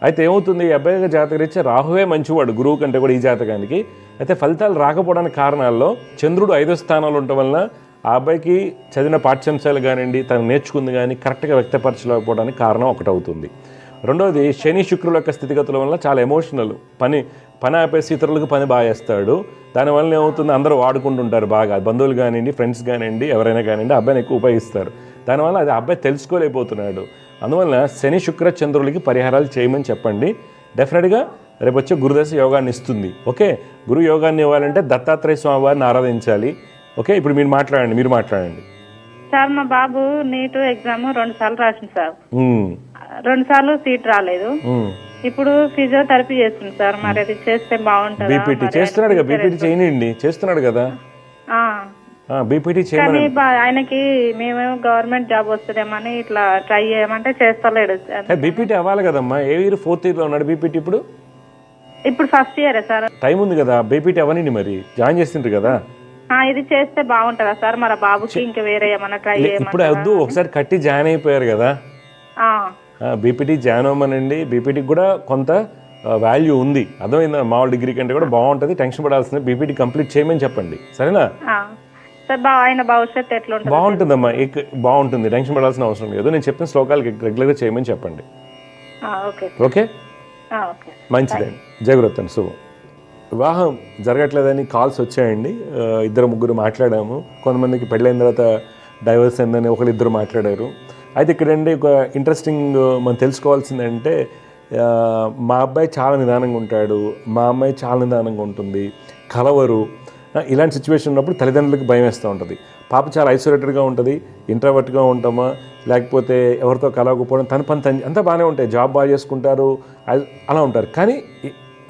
Speaker 1: అయితే ఏమవుతుంది, ఈ అబ్బాయి జాతకరీత్యా రాహువే మంచివాడు గురువు కంటే కూడా ఈ జాతకానికి. అయితే ఫలితాలు రాకపోవడానికి కారణాల్లో చంద్రుడు 5వ స్థానంలో ఉండటం వలన ఆ అబ్బాయికి చదివిన పాఠ్యాంశాలు కానివ్వండి, తను నేర్చుకుంది కానీ కరెక్ట్గా వ్యక్తపరచలేకపోవడానికి కారణం ఒకటవుతుంది. రెండవది, శని శుక్రుల యొక్క స్థితిగతుల వల్ల చాలా ఎమోషనల్, పని ఆపేసి ఇతరులకు పని బాగా చేస్తాడు. దానివల్ల ఏమవుతుంది, అందరూ వాడుకుంటుంటారు బాగా, బంధువులు కానివ్వండి, ఫ్రెండ్స్ కానివ్వండి, ఎవరైనా కానివ్వండి, అబ్బాయిని ఎక్కువ ఉపయోగిస్తారు. దానివల్ల అది అబ్బాయి తెలుసుకోలేకపోతున్నాడు. అందువల్ల శని శుక్ర చంద్రులకి పరిహారాలు చేయమని చెప్పండి. డెఫినెట్గా రేపు వచ్చే గురుదశ యోగాన్ని ఇస్తుంది. ఓకే, గురు యోగాన్ని ఇవ్వాలంటే దత్తాత్రేయ స్వామి వారిని ఆరాధించాలి. ఓకే, ఇప్పుడు మీరు మాట్లాడండి.
Speaker 2: సార్, మా బాబు నీట్ ఎగ్జామ్ 2 సార్లు రాసింది సార్. 2 సార్లు సీట్ రాలేదు. ఇప్పుడు ఫిజియోథెరపీ చేస్తుంది సార్. మరి అది చేస్తే బాగుంటుంది.
Speaker 1: బీపీటీ చేస్తున్నాడు కదా, బీపీటీ చేయండి. చేస్తున్నాడు కదా బీపీటీ చేయమని.
Speaker 2: ఆయనకి మేమేమో గవర్నమెంట్ జాబ్ వస్తుందేమని ఇట్లా ట్రై చేయమంటే చేస్తలేడు.
Speaker 1: బీపీటీ అవ్వాలి కదమ్మా. ఏ ఇయర్? 4th ఇయర్ లో ఉన్నాడు. బీపీటీ ఇప్పుడు
Speaker 2: ఫస్ట్ ఇయర్ సార్.
Speaker 1: టైం ఉంది కదా, బీపీటీ అవ్వనండి. మరి జాయిన్ చేస్తుంటారు కదా.
Speaker 2: ఇది చేస్తే బాగుంటుందా సార్? మన బాబుకి ఇంకా వేరే ఏమన్నా ట్రై
Speaker 1: ఇప్పుడు వద్దు, ఒకసారి కట్టి జాయిన్ అయిపోయారు కదా, బీపీటీ జాయిన్ అవ్వమనండి. బీపీటీకి కూడా కొంత వాల్యూ ఉంది, అర్థమైందా? మామూలు డిగ్రీ కంటే కూడా బాగుంటుంది, టెన్షన్ పడాల్సింది. బీపీటీ కంప్లీట్ చేయమని చెప్పండి, సరేనా?
Speaker 2: ఆయన భవిష్యత్తు ఎట్లా ఉంటుంది?
Speaker 1: బాగుంటుందమ్మా, బాగుంటుంది, టెన్షన్ పడాల్సిన అవసరం లేదు. నేను చెప్పిన శ్లోకాలు రెగ్యులర్గా చేయమని చెప్పండి. ఓకే, మంచిదండి. జయగురత్ శుభం. వివాహం జరగట్లేదని కాల్స్ వచ్చాయండి. 2-3 మాట్లాడాము. కొంతమందికి పెళ్ళైన తర్వాత డైవర్స్ అయిందని ఒకరిద్దరు మాట్లాడారు. అయితే ఇక్కడండి ఒక ఇంట్రెస్టింగ్ మనం తెలుసుకోవాల్సిందంటే, మా అబ్బాయి చాలా నిదానంగా ఉంటాడు, మా అమ్మాయి చాలా నిదానంగా ఉంటుంది, కలవరు. ఇలాంటి సిచ్యువేషన్ ఉన్నప్పుడు తల్లిదండ్రులకు భయం వేస్తూ ఉంటుంది. పాప చాలా ఐసోలేటెడ్గా ఉంటుంది, ఇంట్రావర్ట్గా ఉంటామా, లేకపోతే ఎవరితో కలవకపోవడం, తన పని అంతా బాగానే ఉంటాయి, జాబ్ బాగా చేసుకుంటారు, అలా ఉంటారు. కానీ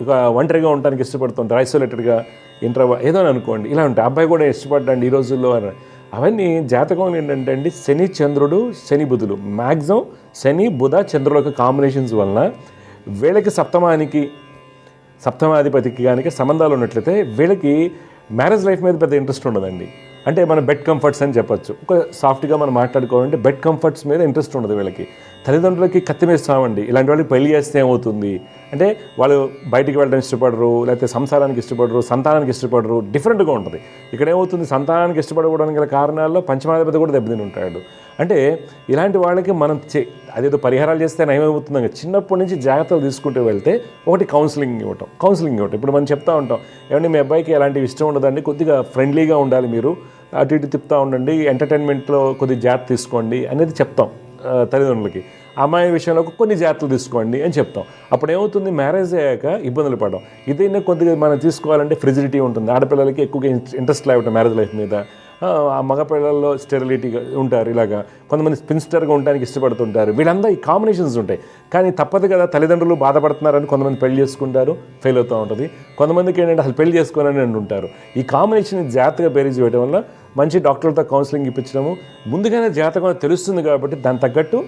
Speaker 1: ఇక ఒంటరిగా ఉండడానికి ఇష్టపడుతుంటారు, ఐసోలేటెడ్గా ఏదో అనుకోండి, ఇలా ఉంటాయి. అబ్బాయి కూడా ఇష్టపడ్డాండి ఈ రోజుల్లో. అవన్నీ జాతకం ఏంటంటే అండి, శని చంద్రుడు, శని బుధులు, మ్యాక్సిమం శని బుధ చంద్రుల యొక్క కాంబినేషన్స్ వలన వీళ్ళకి సప్తమాధిపతికి కానీ సంబంధాలు ఉన్నట్లయితే వీళ్ళకి మ్యారేజ్ లైఫ్ మీద పెద్ద ఇంట్రెస్ట్ ఉండదండి. అంటే మన బెడ్ కంఫర్ట్స్ అని చెప్పొచ్చు. ఒక సాఫ్ట్గా మనం మాట్లాడుకోవాలంటే బెడ్ కంఫర్ట్స్ మీద ఇంట్రెస్ట్ ఉండదు వీళ్ళకి. తల్లిదండ్రులకి కత్తిమేస్తామండి, ఇలాంటి వాళ్ళకి పెళ్లి చేస్తే ఏమవుతుంది అంటే, వాళ్ళు బయటికి వెళ్ళడం ఇష్టపడరు, లేకపోతే సంసారానికి ఇష్టపడరు, సంతానానికి ఇష్టపడరు, డిఫరెంట్గా ఉంటుంది. ఇక్కడ ఏమవుతుంది, సంతానానికి ఇష్టపడకపోవడానికి గల కారణాల్లో పంచమాధిపతి కూడా దెబ్బతిని ఉంటాడు. అంటే ఇలాంటి వాళ్ళకి మనం అదేదో పరిహారాలు చేస్తే ఏమవుతుందంటే, చిన్నప్పటి నుంచి జాగ్రత్తలు తీసుకుంటూ వెళ్తే ఒకటి కౌన్సిలింగ్ ఇవ్వటం. ఇప్పుడు మనం చెప్తా ఉంటాం, ఏమంటే మీ అబ్బాయికి ఎలాంటివి ఇష్టం ఉండదండి, కొద్దిగా ఫ్రెండ్లీగా ఉండాలి, మీరు అటు ఇటు తిప్పుతూ ఉండండి, ఎంటర్టైన్మెంట్లో కొద్దిగా జాగ్రత్త తీసుకోండి అనేది చెప్తాం తల్లిదండ్రులకి. అమ్మాయి విషయంలో కొన్ని జాగ్రత్తలు తీసుకోండి అని చెప్తాం. అప్పుడు ఏమవుతుంది, మ్యారేజ్ అయ్యాక ఇబ్బందులు పడడం. ఇదైనా కొద్దిగా మనం తీసుకోవాలంటే ఫ్రిజిడిటీ ఉంటుంది. ఆడపిల్లలకి ఎక్కువగా ఇంట్రెస్ట్ లేవటం మ్యారేజ్ లైఫ్ మీద, ఆ మగపిల్లల్లో స్టెరిలిటీగా ఉంటారు. ఇలాగా కొంతమంది స్పిన్స్టర్గా ఉండడానికి ఇష్టపడుతుంటారు. వీళ్ళంతా ఈ కాంబినేషన్స్ ఉంటాయి. కానీ తప్పదు కదా, తల్లిదండ్రులు బాధపడుతున్నారని కొంతమంది పెళ్లి చేసుకుంటారు, ఫెయిల్ అవుతూ ఉంటుంది. కొంతమందికి ఏంటంటే అసలు పెళ్లి చేసుకోవాలని అంటుంటారు. ఈ కాంబినేషన్ జాగ్రత్తగా బేరీజ్ వేయడం వల్ల మంచి డాక్టర్లతో కౌన్సిలింగ్ ఇప్పించడము, ముందుగానే జాతకం తెలుస్తుంది కాబట్టి దాని తగ్గట్టు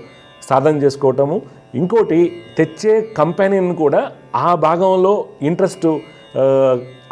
Speaker 1: సాధన చేసుకోవటము. ఇంకోటి, తెచ్చే కంపెనీని కూడా ఆ భాగంలో ఇంట్రెస్ట్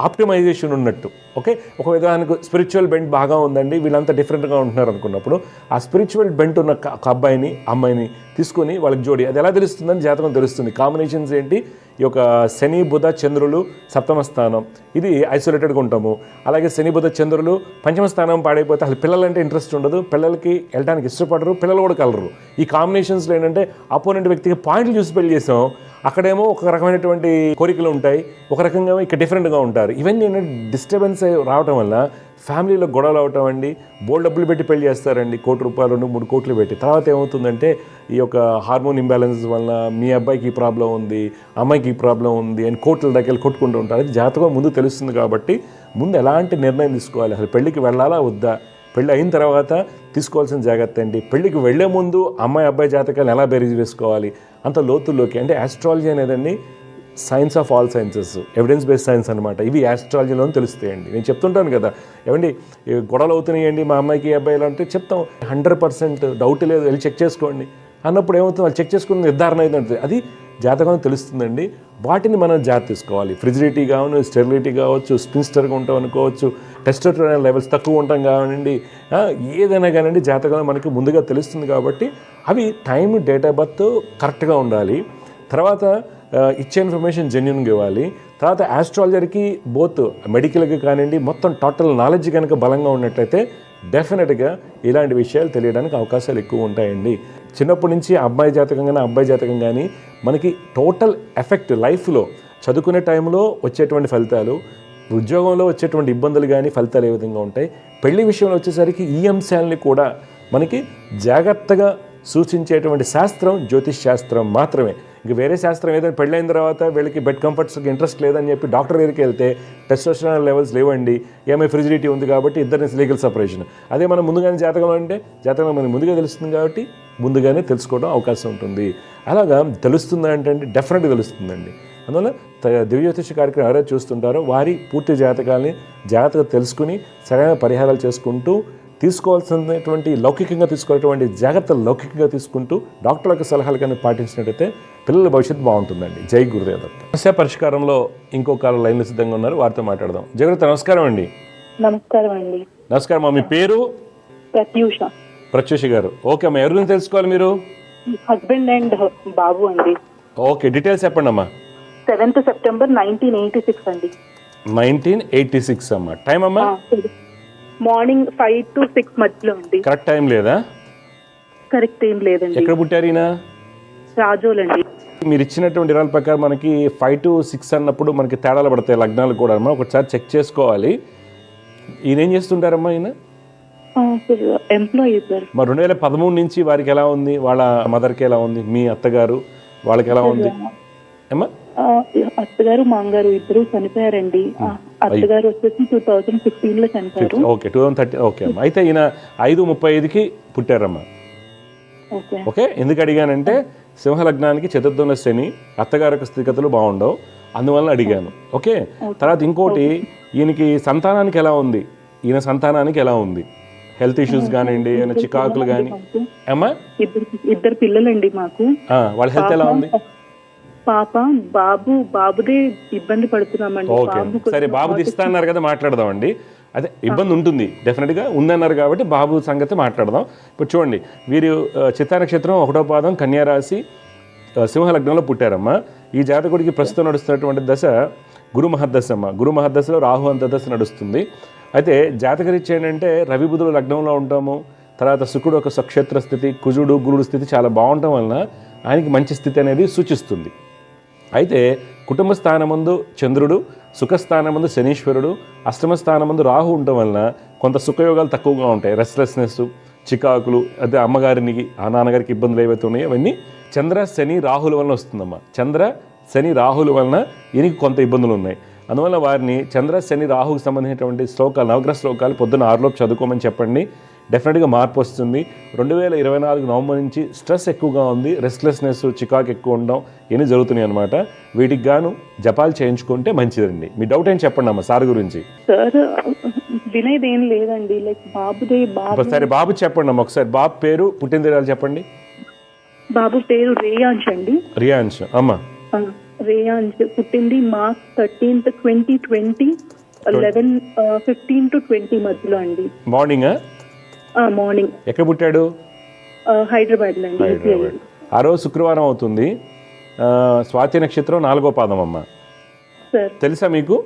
Speaker 1: ఆప్టిమైజేషన్ ఉన్నట్టు. ఓకే, ఒక విధానికి స్పిరిచువల్ బెంట్ బాగా ఉందండి, వీళ్ళంతా డిఫరెంట్గా ఉంటున్నారు అనుకున్నప్పుడు ఆ స్పిరిచువల్ బెంట్ ఉన్న ఒక అబ్బాయిని అమ్మాయిని తీసుకొని వాళ్ళకి జోడి, అది ఎలా తెలుస్తుందని జాతకం తెలుస్తుంది. కాంబినేషన్స్ ఏంటి, ఈ యొక్క శని బుధ చంద్రులు సప్తమ స్థానం, ఇది ఐసోలేటెడ్గా ఉంటాము. అలాగే శని బుధ చంద్రులు పంచమ స్థానం పాడైపోతే అసలు పిల్లలంటే ఇంట్రెస్ట్ ఉండదు, పిల్లలకి వెళ్ళడానికి ఇష్టపడరు, పిల్లలు కూడా కలరు. ఈ కాంబినేషన్స్లో ఏంటంటే అపోనెంట్ వ్యక్తికి పాయింట్లు చూసి పెళ్లి చేసాం, అక్కడేమో ఒక రకమైనటువంటి కోరికలు ఉంటాయి, ఒక రకంగా ఇక్కడ డిఫరెంట్గా ఉంటారు. ఇవన్నీ ఏంటంటే డిస్టర్బెన్స్ రావటం వల్ల ఫ్యామిలీలో గొడవలు అవటం అండి. బోల్డ్ డబ్బులు పెట్టి పెళ్లి చేస్తారండి, ₹1,00,000 2-3 కోట్లు పెట్టి. తర్వాత ఏమవుతుందంటే ఈ యొక్క హార్మోన్ ఇంబ్యాలెన్స్ వల్ల మీ అబ్బాయికి ఈ ప్రాబ్లం ఉంది, అమ్మాయికి ఈ ప్రాబ్లం ఉంది అని కోట్ల దగ్గర కొట్టుకుంటూ ఉంటారు. అది జాతకం ముందు తెలుస్తుంది కాబట్టి ముందు ఎలాంటి నిర్ణయం తీసుకోవాలి, అసలు పెళ్ళికి వెళ్ళాలా వద్దా, పెళ్ళి అయిన తర్వాత తీసుకోవాల్సిన జాగ్రత్త ఏంటి, పెళ్ళికి వెళ్లే ముందు అమ్మాయి అబ్బాయి జాతకాలు ఎలా బేరీజ్ వేసుకోవాలి, అంత లోతుల్లోకి. అంటే ఆస్ట్రాలజీ అనేదండి science of all sciences, evidence based science అనమాట. ఇవి ఆస్ట్రాలజీలో తెలుస్తాయండి. నేను చెప్తుంటాను కదా, ఏమండి గొడవలు అవుతున్నాయండి మా అమ్మాయికి అబ్బాయిలు అంటే చెప్తాం, 100% డౌట్ లేదు, వెళ్ళి చెక్ చేసుకోండి అన్నప్పుడు ఏమవుతుంది, వాళ్ళు చెక్ చేసుకుని నిర్ధారణ అయిందంటే అది జాతకం తెలుస్తుందండి. వాటిని మనం జాగ్రత్త తీసుకోవాలి. ఫ్రిజిడిటీ కావచ్చు, స్టెరిలిటీ కావచ్చు, స్పిన్స్టర్గా ఉంటాం అనుకోవచ్చు, టెస్టోస్టెరాన్ లెవెల్స్ తక్కువ ఉంటాం కానివ్వండి, ఏదైనా కానివ్వండి జాతకంలో మనకి ముందుగా తెలుస్తుంది. కాబట్టి అవి టైం, డేట్ ఆఫ్ బర్త్ కరెక్ట్గా ఉండాలి. తర్వాత ఇచ్చే ఇన్ఫర్మేషన్ జెన్యున్గా ఇవ్వాలి. తర్వాత ఆస్ట్రాలజర్కి బోత్ మెడికల్గా కానివ్వండి మొత్తం టోటల్ నాలెడ్జ్ కనుక బలంగా ఉన్నట్లయితే డెఫినెట్గా ఇలాంటి విషయాలు తెలియడానికి అవకాశాలు ఎక్కువ ఉంటాయండి. చిన్నప్పటి నుంచి అబ్బాయి జాతకం కానీ అబ్బాయి జాతకం కానీ మనకి టోటల్ ఎఫెక్ట్ లైఫ్లో చదువుకునే టైంలో వచ్చేటువంటి ఫలితాలు, ఉద్యోగంలో వచ్చేటువంటి ఇబ్బందులు కానీ ఫలితాలు ఏ విధంగా ఉంటాయి, పెళ్లి విషయంలో వచ్చేసరికి ఈ అంశాలని కూడా మనకి జాగ్రత్తగా సూచించేటువంటి శాస్త్రం జ్యోతిష్ శాస్త్రం మాత్రమే. ఇంక వేరే శాస్త్రం ఏదైనా పెళ్ళైన తర్వాత వీళ్ళకి బెడ్ కంఫర్ట్స్కి ఇంట్రెస్ట్ లేదని చెప్పి డాక్టర్ దగ్గరికి వెళ్తే టెస్టోస్టెరాన్ లెవెల్స్ లేవండి, ఏమై ఫ్రిజిడిటీ ఉంది కాబట్టి ఇద్దరిని లీగల్ సపరేషన్. అదే మనం ముందుగానే జాతకంలో అంటే జాతకంలో మనకి ముందుగా తెలుస్తుంది కాబట్టి ముందుగానే తెలుసుకోవడం అవకాశం ఉంటుంది. అలాగా తెలుస్తుందా అంటే డెఫినెట్గా తెలుస్తుందండి. అందువల్ల దివ్యజ్యోతిష కార్యక్రమం ఎవరైతే చూస్తుంటారో వారి పూర్తి జాతకాలని జాగ్రత్తగా తెలుసుకుని సరైన పరిహారాలు చేసుకుంటూ తీసుకోవాల్సినటువంటి లౌకికంగా తీసుకోవాల్సినటువంటి జాగ్రత్తలు లౌకికంగా తీసుకుంటూ డాక్టర్ల యొక్క సలహాలు కానీ పాటించినట్టయితే పిల్లల భవిష్యత్తు బాగుంటుందండి. జై గురుదేవ్ దత్త. సమస్య పరిష్కారంలో ఇంకొక లైన్లు సిద్ధంగా ఉన్నారు, వారితో మాట్లాడదాం. జగత నమస్కారం అండి.
Speaker 4: నమస్కారం అండి.
Speaker 1: నమస్కారం అమ్మా, మీ పేరు?
Speaker 4: ప్రత్యూష.
Speaker 1: ప్రత్యూష గారు. ఓకే అమ్మా, ఎవరి గురించి తెలుసుకోవాలి మీరు?
Speaker 4: హస్బెండ్ అండ్ బాబు అండి.
Speaker 1: ఓకే, డీటెయిల్స్ చెప్పండి అమ్మా.
Speaker 4: 7th September 1986 అండి.
Speaker 1: 1986 అమ్మా. టైం అమ్మా?
Speaker 4: మార్నింగ్ 5 to 6 మధ్యలో అండి.
Speaker 1: కరెక్ట్ టైం లేదా?
Speaker 4: కరెక్ట్ ఏం లేదండి.
Speaker 1: ఎక్కడ పుట్టారు ఈయన?
Speaker 4: రాజోలండి.
Speaker 1: మీరు ఇచ్చినటువంటి వివరాల ప్రకారం మనకి 5 to 6 అన్నప్పుడు మనకి తేడాలు పడతాయి లగ్నాలు కూడా అమ్మా. ఒకసారి చెక్ చేసుకోవాలి. ఈయన ఏం చేస్తుంటారమ్మా ఈయన?
Speaker 4: Employee sir.
Speaker 1: మరి 2013 నుంచి వారికి ఎలా ఉంది? వాళ్ళ మదర్కి ఎలా ఉంది? మీ అత్తగారు వాళ్ళకి ఎలా ఉంది అమ్మా?
Speaker 4: అత్తగారు మామగారు ఇద్దరు చనిపోయారండి. అత్తగారు వచ్చేసి 2015లో చనిపోయారు.
Speaker 1: ఓకే, 2013. ఓకే అమ్మా. అయితే ఈయన 5:35కి పుట్టారమ్మా. ఓకే, ఎందుకు అడిగానంటే సింహ లగ్నానికి చతుర్థంలో శని, అత్తగారి యొక్క స్థితిగతులు బాగుండవు, అందువల్ల అడిగాను. ఓకే, తర్వాత ఇంకోటి, ఈయనకి సంతానానికి ఎలా ఉంది? ఈయన సంతానానికి ఎలా ఉంది? హెల్త్ ఇష్యూస్ కానివ్వండి, ఏమైనా చికాకులు కానీ? అమ్మా,
Speaker 4: ఇద్దరు పిల్లలండి మాకు.
Speaker 1: వాళ్ళ హెల్త్ ఎలా ఉంది?
Speaker 4: పాప బాబుదే ఇబ్బంది పడుతున్నామండి.
Speaker 1: ఓకే, సరే, బాబు ఇస్తా అన్నారు కదా, మాట్లాడదామండి. అదే ఇబ్బంది ఉంటుంది, డెఫినెట్గా ఉందన్నారు కాబట్టి బాబు సంగతి మాట్లాడదాం. ఇప్పుడు చూడండి, వీరు చిత్తా నక్షత్రం 1వ పాదం కన్యా రాశి సింహ లగ్నంలో పుట్టారమ్మా. ఈ జాతకుడికి ప్రస్తుతం నడుస్తున్నటువంటి దశ గురు మహద్దశ అమ్మ. గురు మహద్దశలో రాహు అంతర్దశ నడుస్తుంది. అయితే జాతకరీత్యా ఏంటంటే రవి బుధుడు లగ్నంలో ఉంటాము, తర్వాత శుక్రుడు ఒక స్వక్షేత్ర స్థితి, కుజుడు గురుడు స్థితి చాలా బాగుండటం వలన ఆయనకి మంచి స్థితి అనేది సూచిస్తుంది. అయితే కుటుంబ స్థానమందు చంద్రుడు, సుఖస్థానమందు శనీశ్వరుడు, అష్టమ స్థానమందు రాహు ఉండటం వలన కొంత సుఖయోగాలు తక్కువగా ఉంటాయి. రెస్ట్లెస్నెస్, చికాకులు, అదే అమ్మగారికి ఆ నాన్నగారికి ఇబ్బందులు ఏవైతే ఉన్నాయో అవన్నీ చంద్ర శని రాహుల వలన వస్తుందమ్మా. చంద్ర శని రాహుల వలన ఈయనకి కొంత ఇబ్బందులు ఉన్నాయి. అందువల్ల వారిని చంద్ర శని రాహుకు సంబంధించినటువంటి శ్లోకాలు, నవగ్రహ శ్లోకాలు పొద్దున్న 6 చదువుకోమని చెప్పండి. డెఫినెట్గా మార్పు వస్తుంది. 2024 నవంబర్ నుంచి స్ట్రెస్ ఎక్కువగా ఉంది, రెస్ట్లెస్నెస్, చికాకు ఎక్కువ ఉండడం ఇవన్నీ జరుగుతున్నాయి అనమాట. వీటికి గాను జపాలు చేయించుకుంటే మంచిదండి. మీ డౌట్ ఏం చెప్పండి అమ్మా సార్ గురించి.
Speaker 4: సార్ వినేది ఏం లేదండి, లైక్
Speaker 1: సరే బాబు చెప్పండి అమ్మా ఒకసారి. బాబు పేరు, పుట్టిన తేడాలు చెప్పండి.
Speaker 4: బాబు పేరు రేయాంశ్ అండి.
Speaker 1: రియాంశ్ అమ్మా.
Speaker 4: రేయాంశ్ పుట్టింది March 13th 2020 11:15 to 20 మధ్యలో అండి.
Speaker 1: Morning
Speaker 4: morning.
Speaker 1: ఎక్కడ పుట్టాడు?
Speaker 4: హైదరాబాద్ అండి.
Speaker 1: ఆ రోజు శుక్రవారం అవుతుంది. స్వాతి నక్షత్రం 4వ పాదం అమ్మ. తెలుసా మీకు?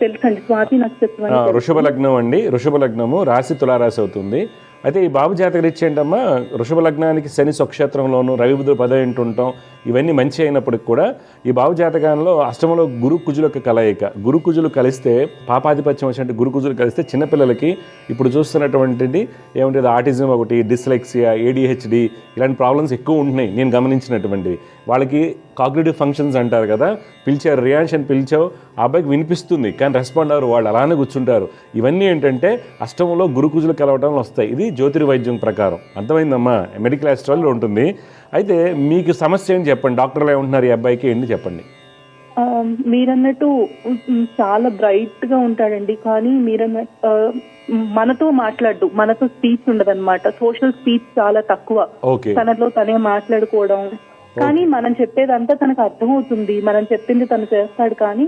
Speaker 4: తెలుసండి, స్వాతి నక్షత్రం.
Speaker 1: వృషభ లగ్నం అండి. వృషభ లగ్నము, రాశి తులారాశి అవుతుంది. అయితే ఈ బాబు జాతక రీత్యా ఏంటమ్మా, వృషభ లగ్నానికి శని స్వక్షేత్రంలోను, రవి బుధుడు 10 ఉంటాం, ఇవన్నీ మంచి అయినప్పటికి కూడా ఈ బాబు జాతకంలో అష్టమంలో గురు కుజుల యొక్క కలయిక. గురు కుజులు కలిస్తే, పాపాధిపత్యం వచ్చినట్టు గురు కుజులు కలిస్తే చిన్నపిల్లలకి ఇప్పుడు చూస్తున్నటువంటిది ఏమంటే ఆటిజం ఒకటి, డిస్లెక్సియా, ADHD ఇలాంటి ప్రాబ్లమ్స్ ఎక్కువ ఉంటున్నాయి నేను గమనించినటువంటివి. వాళ్ళకి కాగ్నిటివ్ ఫంక్షన్స్ అంటారు కదా, పిలిచారు రియాన్స్ అని పిలిచావు, ఆ అబ్బాయికి వినిపిస్తుంది కానీ రెస్పాండ్ అవ్వరు, వాళ్ళు అలానే కూర్చుంటారు. ఇవన్నీ ఏంటంటే అష్టమంలో గురు కుజులు కలవటం వస్తాయి. ఇది జ్యోతిర్వైద్యం ప్రకారం. అర్థమైందమ్మా? మెడికల్ ఆస్ట్రాలజీలో ఉంటుంది. అయితే మీకు సమస్య ఏంటి చెప్పండి, డాక్టర్లు ఏమంటున్నారు ఈ అబ్బాయికి ఏంటి చెప్పండి.
Speaker 4: మీరన్నట్టు చాలా బ్రైట్ గా ఉంటాడండి, కానీ మీరన్నట్టు మనతో మాట్లాడు, మనతో స్పీచ్ ఉండదన్నమాట. సోషల్ స్పీచ్ చాలా తక్కువ. తనలో తనే మాట్లాడుకోవడం, కానీ మనం చెప్పేదంతా తనకు అర్థమవుతుంది, మనం చెప్పింది తను చేస్తాడు, కానీ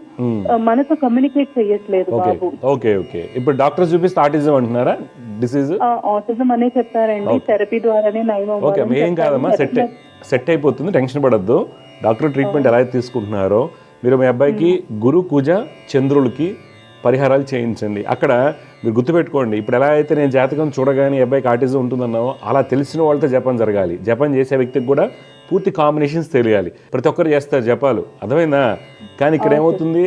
Speaker 4: మనతో కమ్యూనికేట్ చెయ్యట్లేదు బాబు.
Speaker 1: Okay okay. ఇప్పుడు డాక్టర్ చూపిస్తే ఆటిజం అంటున్నారా? డిసీజ్
Speaker 4: ఆటిజం అనే చెప్పారండి. థెరపీ ద్వారానే నయం.
Speaker 1: ఓకే, ఏం కాదమ్మా, సెట్ అయిపోతుంది, టెన్షన్ పడద్దు. డాక్టర్ ట్రీట్మెంట్ ఎలా తీసుకుంటున్నారో మీరు మీ అబ్బాయికి గురు కుజ చంద్రులకి పరిహారాలు చేయించండి. అక్కడ మీరు గుర్తుపెట్టుకోండి, ఇప్పుడు ఎలా అయితే నేను జాతకం చూడగానే అబ్బాయికి ఆటిజం ఉంటుందన్నావో అలా తెలిసిన వాళ్ళతో జపం జరగాలి. జపం చేసే వ్యక్తికి కూడా పూర్తి కాంబినేషన్స్ తెలియాలి. ప్రతి ఒక్కరు చేస్తారు జపాలు, అర్థమైందా? కానీ ఇక్కడ ఏమవుతుంది,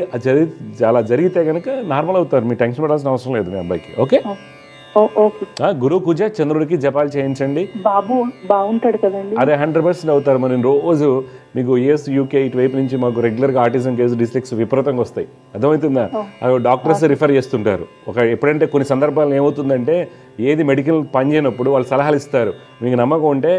Speaker 1: అలా జరిగితే కనుక నార్మల్ అవుతారు, మీరు టెన్షన్ పడాల్సిన అవసరం లేదు మీ అబ్బాయికి. ఓకే, గురు కుజ చంద్రుడికి జపాలు చేయించండి.
Speaker 4: బాబు బాగుంటాడు కదండి?
Speaker 1: అదే 100% అవుతారు. మరి రోజు మీకు US UK ఇటువైపు నుంచి మాకు రెగ్యులర్గా ఆటిజం కేసు, డిస్లెక్స్ విపరీతంగా వస్తాయి, అర్థమవుతుందా? అవి డాక్టర్స్ రిఫర్ చేస్తుంటారు. ఎప్పుడంటే కొన్ని సందర్భాలు ఏమవుతుందంటే ఏది మెడికల్ పని చేయనప్పుడు వాళ్ళు సలహాలు ఇస్తారు. మీకు నమ్మకం ఉంటే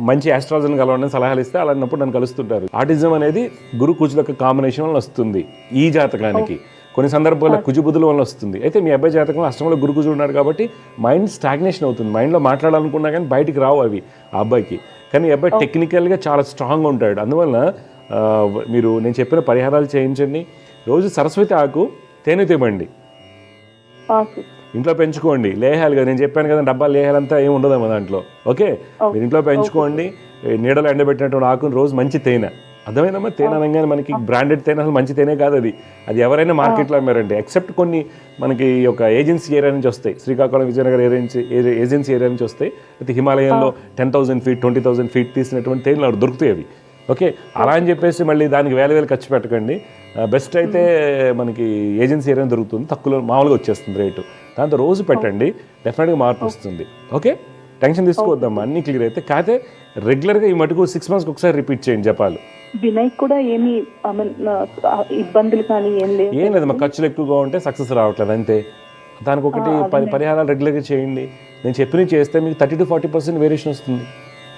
Speaker 1: మంచి ఆస్ట్రాలజీని కలవడానికి సలహాలు ఇస్తే అలాంటప్పుడు నన్ను కలుస్తుంటారు. ఆటిజం అనేది గురు కుజుల యొక్క కాంబినేషన్ వల్ల వస్తుంది ఈ జాతకానికి. కొన్ని సందర్భాల్లో కుజుబుధుల వల్ల వస్తుంది. అయితే మీ అబ్బాయి జాతకంలో అష్టంలో గురు కుజుడు ఉన్నాడు కాబట్టి మైండ్ స్టాగ్నేషన్ అవుతుంది. మైండ్లో మాట్లాడాలనుకున్నా కానీ బయటికి రావు అవి ఆ అబ్బాయికి. కానీ ఈ అబ్బాయి టెక్నికల్గా చాలా స్ట్రాంగ్గా ఉంటాడు. అందువల్ల మీరు నేను చెప్పిన పరిహారాలు చేయించండి. రోజు సరస్వతి ఆకు తేనె తివ్వండి. ఇంట్లో పెంచుకోండి. లేహాలు కదా, నేను చెప్పాను కదా డబ్బాలు లేహాలంతా ఏమి ఉండదమ్మా దాంట్లో. ఓకే, మీరు ఇంట్లో పెంచుకోండి. నీడలో ఎండబెట్టినటువంటి ఆకుని రోజు మంచి తేనె, అర్థమైందమ్మా? తేనె అనగానే మనకి బ్రాండెడ్ తేనె అసలు మంచి తేనె కాదు అది. అది ఎవరైనా మార్కెట్లో అమ్మారంటే, ఎక్సెప్ట్ కొన్ని మనకి ఒక ఏజెన్సీ ఏరియా నుంచి వస్తాయి, శ్రీకాకుళం విజయనగరం ఏజెన్సీ ఏరియా నుంచి వస్తాయి. అయితే హిమాలయంలో 10,000 feet 20,000 feet తీసినటువంటి తేనెలు దొరుకుతాయి అవి. ఓకే, అలా అని చెప్పేసి మళ్ళీ దానికి వేలు ఖర్చు పెట్టకండి. బెస్ట్ అయితే మనకి ఏజెన్సీ ఏరియా దొరుకుతుంది, తక్కువలో మామూలుగా వచ్చేస్తుంది రేటు. దాంతో రోజు పెట్టండి, డెఫినెట్గా మార్పు వస్తుంది. ఓకే, టెన్షన్ తీసుకోవద్దమ్మా, అన్నీ క్లియర్ అయితే. కాకపోతే రెగ్యులర్గా ఈ మటుకు 6 monthsకి ఒకసారి రిపీట్ చేయండి జపాలు.
Speaker 4: వినాయక్ కూడా ఏమి ఇబ్బందులు కానీ ఏం
Speaker 1: లేదు, మా ఖర్చులు ఎక్కువగా ఉంటే సక్సెస్ రావట్లేదు అంతే. దానికి ఒకటి పరిహారాలు రెగ్యులర్గా చేయండి. నేను చెప్పినవి చేస్తే మీకు 30 to 40% వేరియేషన్ వస్తుంది.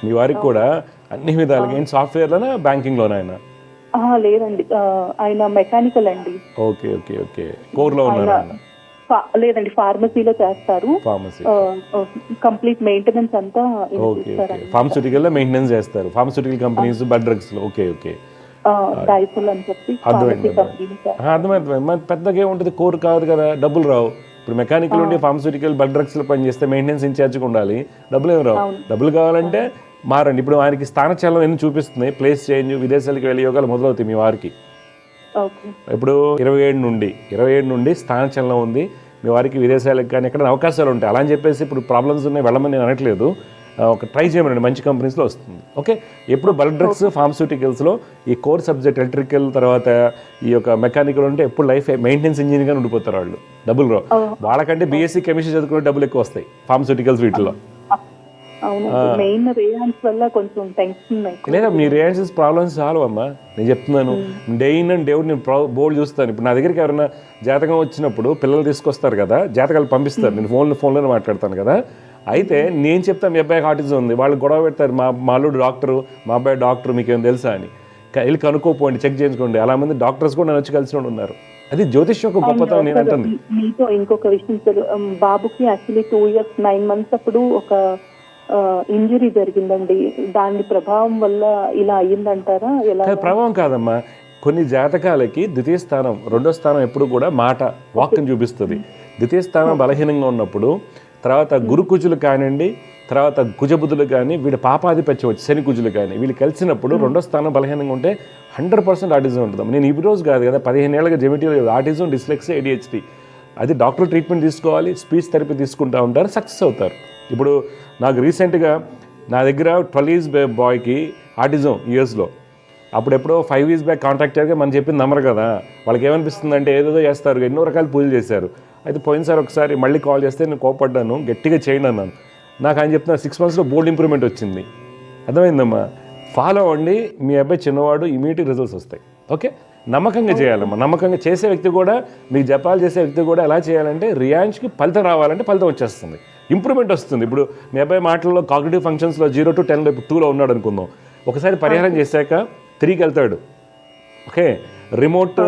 Speaker 1: మీ వారికి కూడా అన్ని విధాలుగా. ఏంటి, సాఫ్ట్వేర్లోనా బ్యాంకింగ్లోనా ఆయన?
Speaker 4: లేదండి, ఆయన మెకానికల్ అండి.
Speaker 1: ఓకే ఓకే ఓకే, కోర్లో ఉన్నారు ఆయన?
Speaker 4: లేదండి, ఫార్మసీలో చేస్తారు.
Speaker 1: ఫార్మసీ
Speaker 4: కంప్లీట్ మెయింటెనెన్స్ అంతా.
Speaker 1: ఓకే ఓకే, ఫార్మస్యూటికల్ లో మెయింటెనెన్స్ చేస్తారు, ఫార్మస్యూటికల్ కంపెనీస్, బడ్ డ్రగ్స్ లో. ఓకే ఓకే, అర్థమైంది. పెద్దగా ఏముంటుంది, కోర్ కాదు కదా, డబ్బులు రావు. ఇప్పుడు మెకానికల్ ఉండి ఫార్మస్యూటికల్ బడ్ డ్రగ్స్ లో పనిచేస్తే మెయింటెనెన్స్ ఇన్ఛార్జ్గా ఉండాలి, డబ్బులు ఏమి రావు. డబ్బులు కావాలంటే మారండి. ఇప్పుడు ఆయనకి స్థానచలనం ఎన్ని చూపిస్తున్నాయి, ప్లేస్ చేంజ్, విదేశాలకు వెళ్ళే యోగాలు మొదలవుతాయి మీ వారికి. ఇప్పుడు 27 నుండి స్థానచలనం ఉంది మీ వారికి. విదేశాలకు కానీ ఎక్కడ అవకాశాలు ఉంటాయి. అలా అని చెప్పేసి ఇప్పుడు ప్రాబ్లమ్స్ ఉన్నాయి వెళ్ళమని నేను అనట్లేదు. ఒక ట్రై చేయమనండి, మంచి కంపెనీస్లో వస్తుంది. ఓకే, ఎప్పుడు బల్క్ డ్రగ్స్ ఫార్మస్యూటికల్స్లో ఈ కోర్ సబ్జెక్ట్ ఎలక్ట్రికల్ తర్వాత ఈ యొక్క మెకానికల్ ఉంటే ఎప్పుడు లైఫ్ మెయింటెనెన్స్ ఇంజనీర్గా ఉండిపోతారు వాళ్ళు. డబ్బులు రావు వాళ్ళకంటే. బీఎస్సీ కెమిస్ట్రీ చదువుకునే డబ్బులు ఎక్కువ వస్తాయి ఫార్మస్యూటికల్స్ వీటిలో. లేదా మీ రియాన్సెస్ ప్రాబ్లమ్స్ చాలు అమ్మా, నేను చెప్తున్నాను. Day in and day out నేను బోర్డు చూస్తాను. ఇప్పుడు నా దగ్గరికి ఎవరైనా జాతకం వచ్చినప్పుడు పిల్లలు తీసుకొస్తారు కదా, జాతకాలు పంపిస్తారు, నేను ఫోన్లోనే మాట్లాడతాను కదా. అయితే నేను చెప్తాను మీ అబ్బాయికి ఆటిజం ఉంది, వాళ్ళు గొడవ పెడతారు, మా అల్లుడు డాక్టరు, మా అబ్బాయి డాక్టర్, మీకేం తెలుసా అని. వెళ్ళి కనుక్కోపోండి, చెక్ చేయించుకోండి. అలా మంది డాక్టర్స్ కూడా నన్ను వచ్చి కలిసి ఉన్నారు. అది జ్యోతిష్యం ఒక గొప్పతనం నేను అంటుంది.
Speaker 4: మీతో ఇంకొక విషయం సార్, బాబుకి యాక్చువల్లీ 2 years 9 months అప్పుడు ఒక ఇంజరీ జరిగిందండి. దాని ప్రభావం వల్ల ఇలా అయ్యిందంటారా? ఎలా?
Speaker 1: ప్రభావం కాదమ్మా, కొన్ని జాతకాలకి ద్వితీయ స్థానం, రెండో స్థానం ఎప్పుడు కూడా మాట వాక్ని చూపిస్తుంది. ద్వితీయ స్థానం బలహీనంగా ఉన్నప్పుడు, తర్వాత గురుకుజులు కానివ్వండి, తర్వాత కుజబుధులు కానీ, వీడి పాపాధిపత్యం వచ్చి శని కుజులు కానీ వీళ్ళు కలిసినప్పుడు రెండో స్థానం బలహీనంగా ఉంటే 100% ఆటిజం ఉంటుంది. నేను ఈ రోజు కాదు కదా, 15 ఏళ్ళగా జెమిటీలో ఆటిజం, డిస్లెక్సియా, ADHD. అది డాక్టర్ ట్రీట్మెంట్ తీసుకోవాలి, స్పీచ్ థెరపీ తీసుకుంటూ ఉంటారు, సక్సెస్ అవుతారు. ఇప్పుడు నాకు రీసెంట్గా నా దగ్గర 12 years బాయ్కి ఆటిజం యూఎస్లో. అప్పుడెప్పుడో 5 years బ్యాక్ కాంటాక్ట్ అయ్యాక మనం చెప్పింది నమ్మరు కదా. వాళ్ళకి ఏమనిపిస్తుంది అంటే ఏదేదో చేస్తారు, ఎన్నో రకాల పూజలు చేశారు. అయితే పోయినసారి ఒకసారి మళ్ళీ కాల్ చేస్తే నేను కోపడ్డాను, గట్టిగా చేయండి అన్నాను. నాకు ఆయన చెప్తున్నా 6 monthsలో బోల్డ్ ఇంప్రూవ్మెంట్ వచ్చింది. అర్థమైందమ్మా? ఫాలో అవ్వండి, మీ అబ్బాయి చిన్నవాడు, ఇమీడియట్ రిజల్ట్స్ వస్తాయి. ఓకే, నమ్మకంగా చేయాలమ్మా. నమ్మకంగా చేసే వ్యక్తి కూడా, మీకు జపాలు చేసే వ్యక్తి కూడా ఎలా చేయాలంటే, రియాన్స్కి ఫలితం రావాలంటే ఫలితం వచ్చేస్తుంది, ఇంప్రూవ్మెంట్ వస్తుంది. ఇప్పుడు మీ అబ్బాయి మాటల్లో కాగ్నిటివ్ ఫంక్షన్స్లో 0 to 10 ఇప్పుడు 2లో ఉన్నాడు అనుకుందాం. ఒకసారి పరిహారం చేశాక 3కి వెళ్తాడు. ఓకే, రిమోట్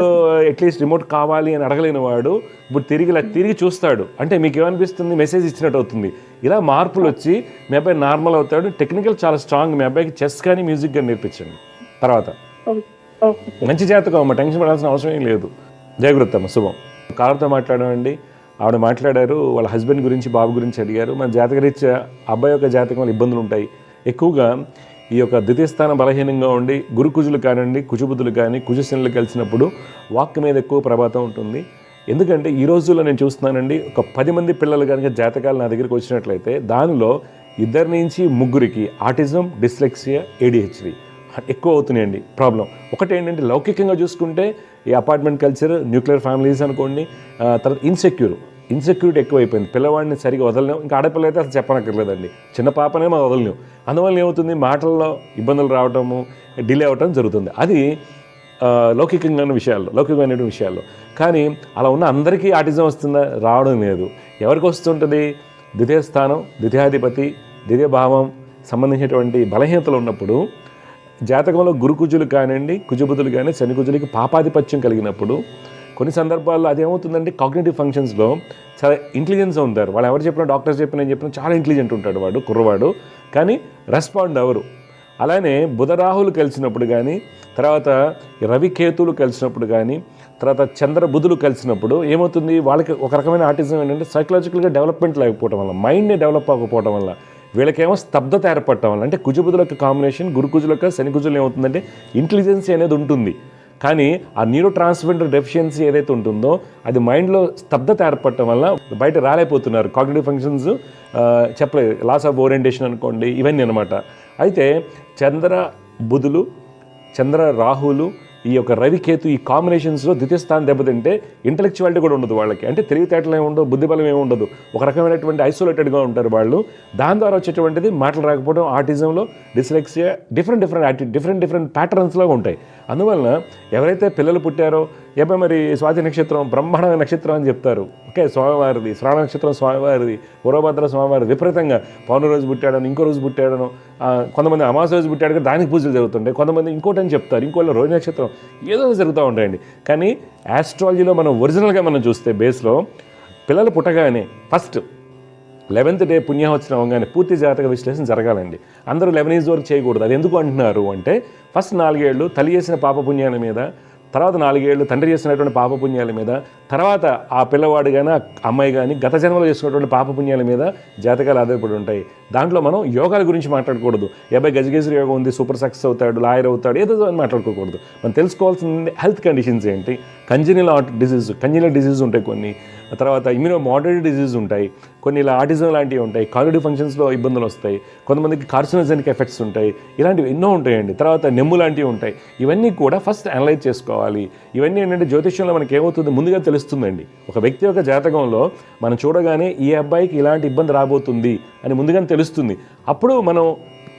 Speaker 1: అట్లీస్ట్ రిమోట్ కావాలి అని అడగలేని వాడు ఇప్పుడు తిరిగి చూస్తాడు. అంటే మీకు ఏమనిపిస్తుంది, మెసేజ్ ఇచ్చినట్టు అవుతుంది. ఇలా మార్పులు వచ్చి మీ అబ్బాయి నార్మల్ అవుతాడు. టెక్నికల్ చాలా స్ట్రాంగ్. మీ అబ్బాయికి చెస్ కానీ మ్యూజిక్ కానీ నేర్పించండి. తర్వాత మంచి జాతకం అమ్మ, టెన్షన్ పడాల్సిన అవసరం ఏం లేదు. జాగ్రత్త అమ్మ, శుభం. కారుతో మాట్లాడామండి, ఆవిడ మాట్లాడారు, వాళ్ళ హస్బెండ్ గురించి, బాబు గురించి అడిగారు. మన జాతకరీత్యా అబ్బాయి యొక్క జాతకం వల్ల ఇబ్బందులు ఉంటాయి. ఎక్కువగా ఈ యొక్క ద్వితీయ స్థానం బలహీనంగా ఉండి గురుకుజులు కానివ్వండి, కుజబుద్ధులు కానీ, కుజశనులు కలిసినప్పుడు వాక్ మీద ఎక్కువ ప్రభావం ఉంటుంది. ఎందుకంటే ఈ రోజుల్లో నేను చూస్తున్నానండి, ఒక 10 మంది పిల్లలు కనుక జాతకాలు నా దగ్గరికి వచ్చినట్లయితే దానిలో 2 నుంచి 3కి ఆటిజం, డిస్లెక్సియా, ADHD ఎక్కువ అవుతున్నాయండి ప్రాబ్లం. ఒకటి ఏంటంటే లౌకికంగా చూసుకుంటే ఈ అపార్ట్మెంట్ కల్చర్, న్యూక్లియర్ ఫ్యామిలీస్ అనుకోండి, తర్వాత ఇన్సెక్యూరిటీ ఎక్కువైపోయింది. పిల్లవాడిని సరిగా వదలలేం. ఇంకా ఆడపిల్ల అయితే అసలు చెప్పనక్కర్లేదండి, చిన్న పాపనే మనం వదలలేం. అందువల్ల ఏమవుతుంది, మాటల్లో ఇబ్బందులు రావటము, డిలే అవ్వటం జరుగుతుంది. అది లౌకికమైన విషయాల్లో. కానీ అలా ఉన్న అందరికీ ఆటిజం వస్తుందా? రావడం లేదు. ఎవరికి వస్తుంటుంది? ద్వితీయ స్థానం, ద్వితీయాధిపతి, ద్వితీయ భావం సంబంధించినటువంటి బలహీనతలు ఉన్నప్పుడు, జాతకంలో గురుకుజులు కానివ్వండి, కుజబుధులు కానీ, శని కుజులకి పాపాధిపత్యం కలిగినప్పుడు కొన్ని సందర్భాల్లో అదేమవుతుందంటే కాగ్నిటివ్ ఫంక్షన్స్లో చాలా ఇంటెలిజెన్స్ ఉంటారు. వాళ్ళు ఎవరు చెప్పినా, డాక్టర్స్ చెప్పినా, చాలా ఇంటెలిజెంట్ ఉంటాడు వాడు, కుర్రవాడు. కానీ రెస్పాండ్ అవ్వరు. అలానే బుధరాహులు కలిసినప్పుడు కానీ, తర్వాత రవికేతులు కలిసినప్పుడు కానీ, తర్వాత చంద్ర బుధులు కలిసినప్పుడు ఏమవుతుంది, వాళ్ళకి ఒక రకమైన ఆటిజం ఏంటంటే సైకలాజికల్గా డెవలప్మెంట్ లేకపోవడం వల్ల, మైండ్ని డెవలప్ అవ్వకపోవడం వల్ల, వీళ్ళకేమో స్తబ్దత ఏర్పడటం వల్ల, అంటే కుజబుధుల యొక్క కాంబినేషన్ గురుకుజుల యొక్క శని కుజులు ఏమవుతుందంటే ఇంటెలిజెన్సీ అనేది ఉంటుంది, కానీ ఆ న్యూరో ట్రాన్స్మిటర్ డెఫిషియన్సీ ఏదైతే ఉంటుందో అది మైండ్లో స్తబ్దత ఏర్పడటం వల్ల బయట రాలేకపోతున్నారు. కాగ్నిటివ్ ఫంక్షన్స్ చెప్పలేదు, లాస్ ఆఫ్ ఓరియంటేషన్ అనుకోండి, ఇవన్నీ అనమాట. అయితే చంద్ర బుధులు, చంద్ర రాహులు, ఈ యొక్క రవికేతు ఈ కాంబినేషన్స్లో ద్వితీయ స్థానం దెబ్బతింటే ఇంటలెక్చువాలిటీ కూడా ఉండదు వాళ్ళకి, అంటే తెలివితేటలు ఏమి ఉండదు, బుద్ధిబలం ఏమి ఉండదు, ఒక రకమైనటువంటి ఐసోలేటెడ్గా ఉంటారు వాళ్ళు. దాని ద్వారా వచ్చేటువంటిది మాటలు రాకపోవడం, ఆటిజంలో డిస్లెక్సియా, డిఫరెంట్ ప్యాటర్న్స్లో ఉంటాయి. అందువలన ఎవరైతే పిల్లలు పుట్టారో, ఏమో మరి స్వాతి నక్షత్రం బ్రహ్మాండ నక్షత్రం అని చెప్తారు, ఓకే, స్వామివారిది, శ్రావణ నక్షత్రం స్వామివారిది, పూర్వభద్ర స్వామివారి విపరీతంగా పౌర్ణ రోజు పుట్టాడను, ఇంకో రోజు పుట్టాడను, కొంతమంది అమావాస్య రోజు పుట్టాడు దానికి పూజలు జరుగుతుంటాయి, కొంతమంది ఇంకోటి అని చెప్తారు, ఇంకోళ్ళు రోజు నక్షత్రం, ఏదో జరుగుతూ ఉంటాయండి. కానీ ఆస్ట్రాలజీలో మనం ఒరిజినల్గా మనం చూస్తే బేస్లో పిల్లలు పుట్టగానే ఫస్ట్ 11th డే పుణ్యవచనం అవగానే పూర్తి జాతక విశ్లేషణ జరగాలండి. అందరూ 11 ఏజ్ వరకు చేయకూడదు. అది ఎందుకు అంటున్నారు అంటే, ఫస్ట్ 4 ఏళ్ళు తల్లి చేసిన పాపపుణ్యాల మీద, తర్వాత 4 ఏళ్ళు తండ్రి చేసినటువంటి పాపపుణ్యాల మీద, తర్వాత ఆ పిల్లవాడు కానీ అమ్మాయి కానీ గత జన్మలో చేసుకున్నటువంటి పాపపుణ్యాల మీద జాతకాలు ఆధారపడి ఉంటాయి. దాంట్లో మనం యోగాల గురించి మాట్లాడకూడదు. అబ్బాయి గజగేశ్వరి యోగం ఉంది, సూపర్ సక్సెస్ అవుతాడు, లాయర్ అవుతాడు, ఏదో అని మాట్లాడుకోకూడదు. మనం తెలుసుకోవాల్సింది హెల్త్ కండిషన్స్ ఏంటి, కంజనిటల్ డిసీజ్ ఉంటాయి కొన్ని, తర్వాత ఇమ్యూనో మోడరేట్ డిసీజ్ ఉంటాయి కొన్ని, ఇలా ఆటిజం లాంటివి ఉంటాయి, కాగ్నిటివ్ ఫంక్షన్స్లో ఇబ్బందులు వస్తాయి, కొంతమందికి కార్సినోజెనిక్ ఎఫెక్ట్స్ ఉంటాయి, ఇలాంటివి ఎన్నో ఉంటాయండి. తర్వాత నెమ్ము లాంటివి ఉంటాయి. ఇవన్నీ కూడా ఫస్ట్ అనలైజ్ చేసుకోవాలి. ఇవన్నీ ఏంటంటే జ్యోతిష్యంలో మనకి ఏమవుతుంది ముందుగా తెలుస్తుందండి. ఒక వ్యక్తి యొక్క జాతకంలో మనం చూడగానే ఈ అబ్బాయికి ఇలాంటి ఇబ్బంది రాబోతుంది అని ముందుగానే తెలుస్తుంది. అప్పుడు మనం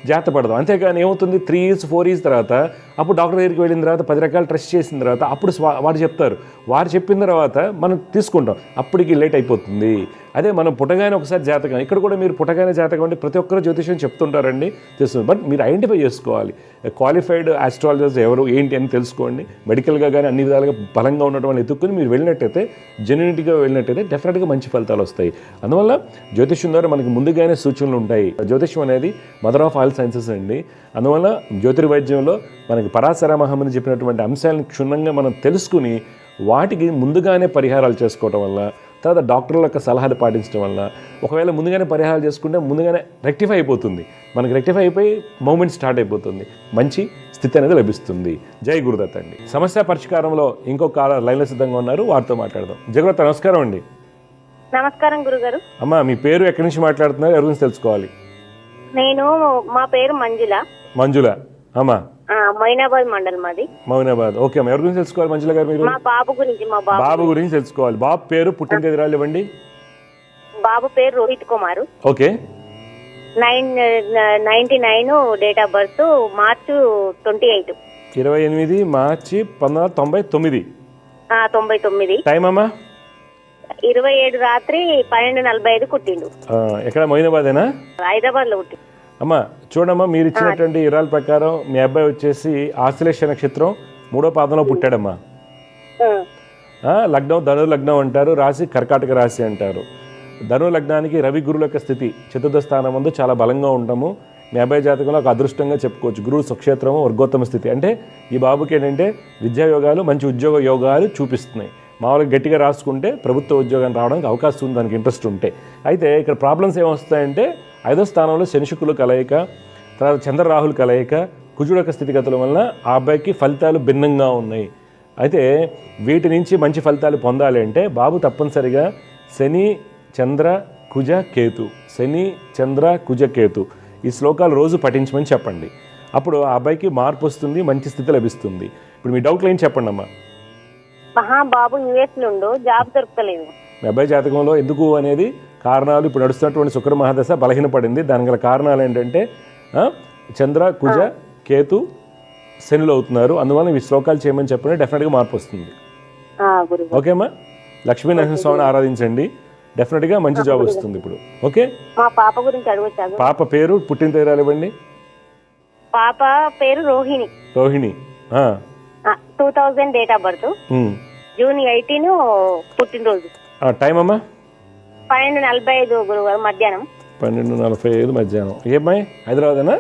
Speaker 1: జాగ్రత్త పడదాం. అంతేగాని ఏమవుతుంది 3 years 4 years తర్వాత అప్పుడు డాక్టర్ దగ్గరికి వెళ్ళిన తర్వాత 10 రకాలు టెస్ట్ చేసిన తర్వాత అప్పుడు వారు చెప్తారు, వారు చెప్పిన తర్వాత మనం తీసుకుంటాం, అప్పటికి లేట్ అయిపోతుంది. అదే మనం పుట్టగానే ఒకసారి జాతకం, ఇక్కడ కూడా మీరు పుట్టగానే జాతకం అంటే ప్రతి ఒక్కరు జ్యోతిష్యం చెప్తుంటారండి, తెలుస్తుంది. బట్ మీరు ఐడెంటిఫై చేసుకోవాలి క్వాలిఫైడ్ ఆస్ట్రాలజర్స్ ఎవరు ఏంటి అని తెలుసుకోండి. మెడికల్గా కానీ అన్ని విధాలుగా బలంగా ఉండటం వల్ల ఎత్తుక్కుని మీరు వెళ్ళినట్టయితే, జెన్యునిటీగా వెళ్ళినట్టయితే డెఫినెట్గా మంచి ఫలితాలు వస్తాయి. అందువల్ల జ్యోతిష్యం ద్వారా మనకి ముందుగానే సూచనలు ఉంటాయి. జ్యోతిష్యం అనేది మదర్ ఆఫ్ ఆల్ సైన్సెస్ అండి. అందువల్ల జ్యోతిర్వైద్యంలో మనకి పరాశర మహమ్మని చెప్పినటువంటి అంశాలను క్షుణ్ణంగా మనం తెలుసుకుని వాటికి ముందుగానే పరిహారాలు చేసుకోవటం వల్ల, తర్వాత డాక్టర్ల యొక్క సలహాలు పాటించడం వల్ల, ఒకవేళ ముందుగానే పరిహారాలు చేసుకుంటే ముందుగానే రెక్టిఫై అయిపోతుంది, మనకి రెక్టిఫై అయిపోయి మూమెంట్ స్టార్ట్ అయిపోతుంది, మంచి స్థితి అనేది లభిస్తుంది. జై గురుదత్త అండి. సమస్య పరిష్కారంలో ఇంకొక కాలర్ లైన్లో సిద్ధంగా ఉన్నారు, వారితో మాట్లాడదాం. జగదత్త నమస్కారం అండి.
Speaker 2: నమస్కారం గురుగారు.
Speaker 1: అమ్మా మీ పేరు, ఎక్కడి నుంచి మాట్లాడుతున్నారు, ఎవరి గురించి తెలుసుకోవాలి?
Speaker 2: మా పేరు మంజుల. అమ్మా
Speaker 5: మైనాబాద్ మండల్ మాది.
Speaker 1: మౌనాబాద్. ఓకే అమ్మా, ఎవరి గురించి తెలుసుకోవాలి మంజుల గారు మీరు?
Speaker 5: మా బాబు గురించి
Speaker 1: తెలుసుకోవాలి. బాబు పేరు, పుట్టిన తేదీ రాళ్ళు ఇవ్వండి.
Speaker 5: బాబు పేరు Rohit Kumar.
Speaker 1: Okay.
Speaker 5: 99 date of birth March 28.
Speaker 1: 28 March 1999.
Speaker 5: 99.
Speaker 1: Time అమ్మా?
Speaker 5: 27 రాత్రి 12:45 పుట్టిండు.
Speaker 1: ఎక్కడ మౌనాబాదేనా?
Speaker 5: హైదరాబాద్ లో పుట్టిండు.
Speaker 1: అమ్మా చూడమ్మా, మీరు ఇచ్చినటువంటి వివరాల ప్రకారం మీ అబ్బాయి వచ్చేసి ఆశ్లేష నక్షత్రం 3వ పాదంలో పుట్టాడమ్మా. లగ్నం ధను లగ్నం అంటారు, రాశి కర్కాటక రాశి అంటారు. ధను లగ్నానికి రవి గురువుల యొక్క స్థితి చతుర్థ స్థానం ముందు చాలా బలంగా ఉంటాము. మీ అబ్బాయి జాతకంలో ఒక అదృష్టంగా చెప్పుకోవచ్చు. గురువు స్వక్షేత్రము వర్గోత్తమ స్థితి అంటే ఈ బాబుకి ఏంటంటే విద్యా యోగాలు, మంచి ఉద్యోగ యోగాలు చూపిస్తున్నాయి. మామూలుగా గట్టిగా రాసుకుంటే ప్రభుత్వ ఉద్యోగం రావడానికి అవకాశం ఉంది, దానికి ఇంట్రెస్ట్ ఉంటే. అయితే ఇక్కడ ప్రాబ్లమ్స్ ఏమొస్తాయంటే 5వ స్థానంలో శనిశుకులు కలయిక, తర్వాత చంద్రరాహులు కలయిక, కుజుడు యొక్క స్థితిగతుల వలన ఆ అబ్బాయికి ఫలితాలు భిన్నంగా ఉన్నాయి. అయితే వీటి నుంచి మంచి ఫలితాలు పొందాలి అంటే బాబు తప్పనిసరిగా శని చంద్ర కుజ కేతు, శని చంద్ర కుజ కేతు ఈ శ్లోకాలు రోజు పఠించమని చెప్పండి. అప్పుడు ఆ అబ్బాయికి మార్పు వస్తుంది, మంచి స్థితి లభిస్తుంది. ఇప్పుడు మీ డౌట్లు ఏం చెప్పండి అమ్మా.
Speaker 5: బాబు యుఎస్ లో జాబ్ దొరకలేదు.
Speaker 1: మీ అబ్బాయి జాతకంలో ఎందుకు అనేది కారణాలు, ఇప్పుడు నడుస్తున్నటువంటి శుక్ర మహాదశ బలహీనపడింది. దానికి గల కారణాలు ఏంటంటే చంద్ర కుజ కేతు శనులు అవుతున్నారు. అందువల్ల ఈ శ్లోకాలు చేయమని చెప్పిన డెఫినెట్గా మార్పు వస్తుంది. ఓకే అమ్మా, లక్ష్మీ నరసింహస్వామిని ఆరాధించండి, డెఫినెట్గా మంచి జాబ్ వస్తుంది. ఇప్పుడు ఓకే.
Speaker 5: మా పాప గురించి అడుగుతాను.
Speaker 1: పాప పేరు, పుట్టిన తేదీ ఇవ్వండి.
Speaker 5: పాప పేరు Rohini. 2000 date of birth, June 18 పుట్టినరోజు.
Speaker 1: టైం అమ్మా?
Speaker 5: 12:45 గురువారం మధ్యాహ్నం.
Speaker 1: 12:45 మధ్యాహ్నం. ఏ అమ్మాయి? హైదరాబాదేనా?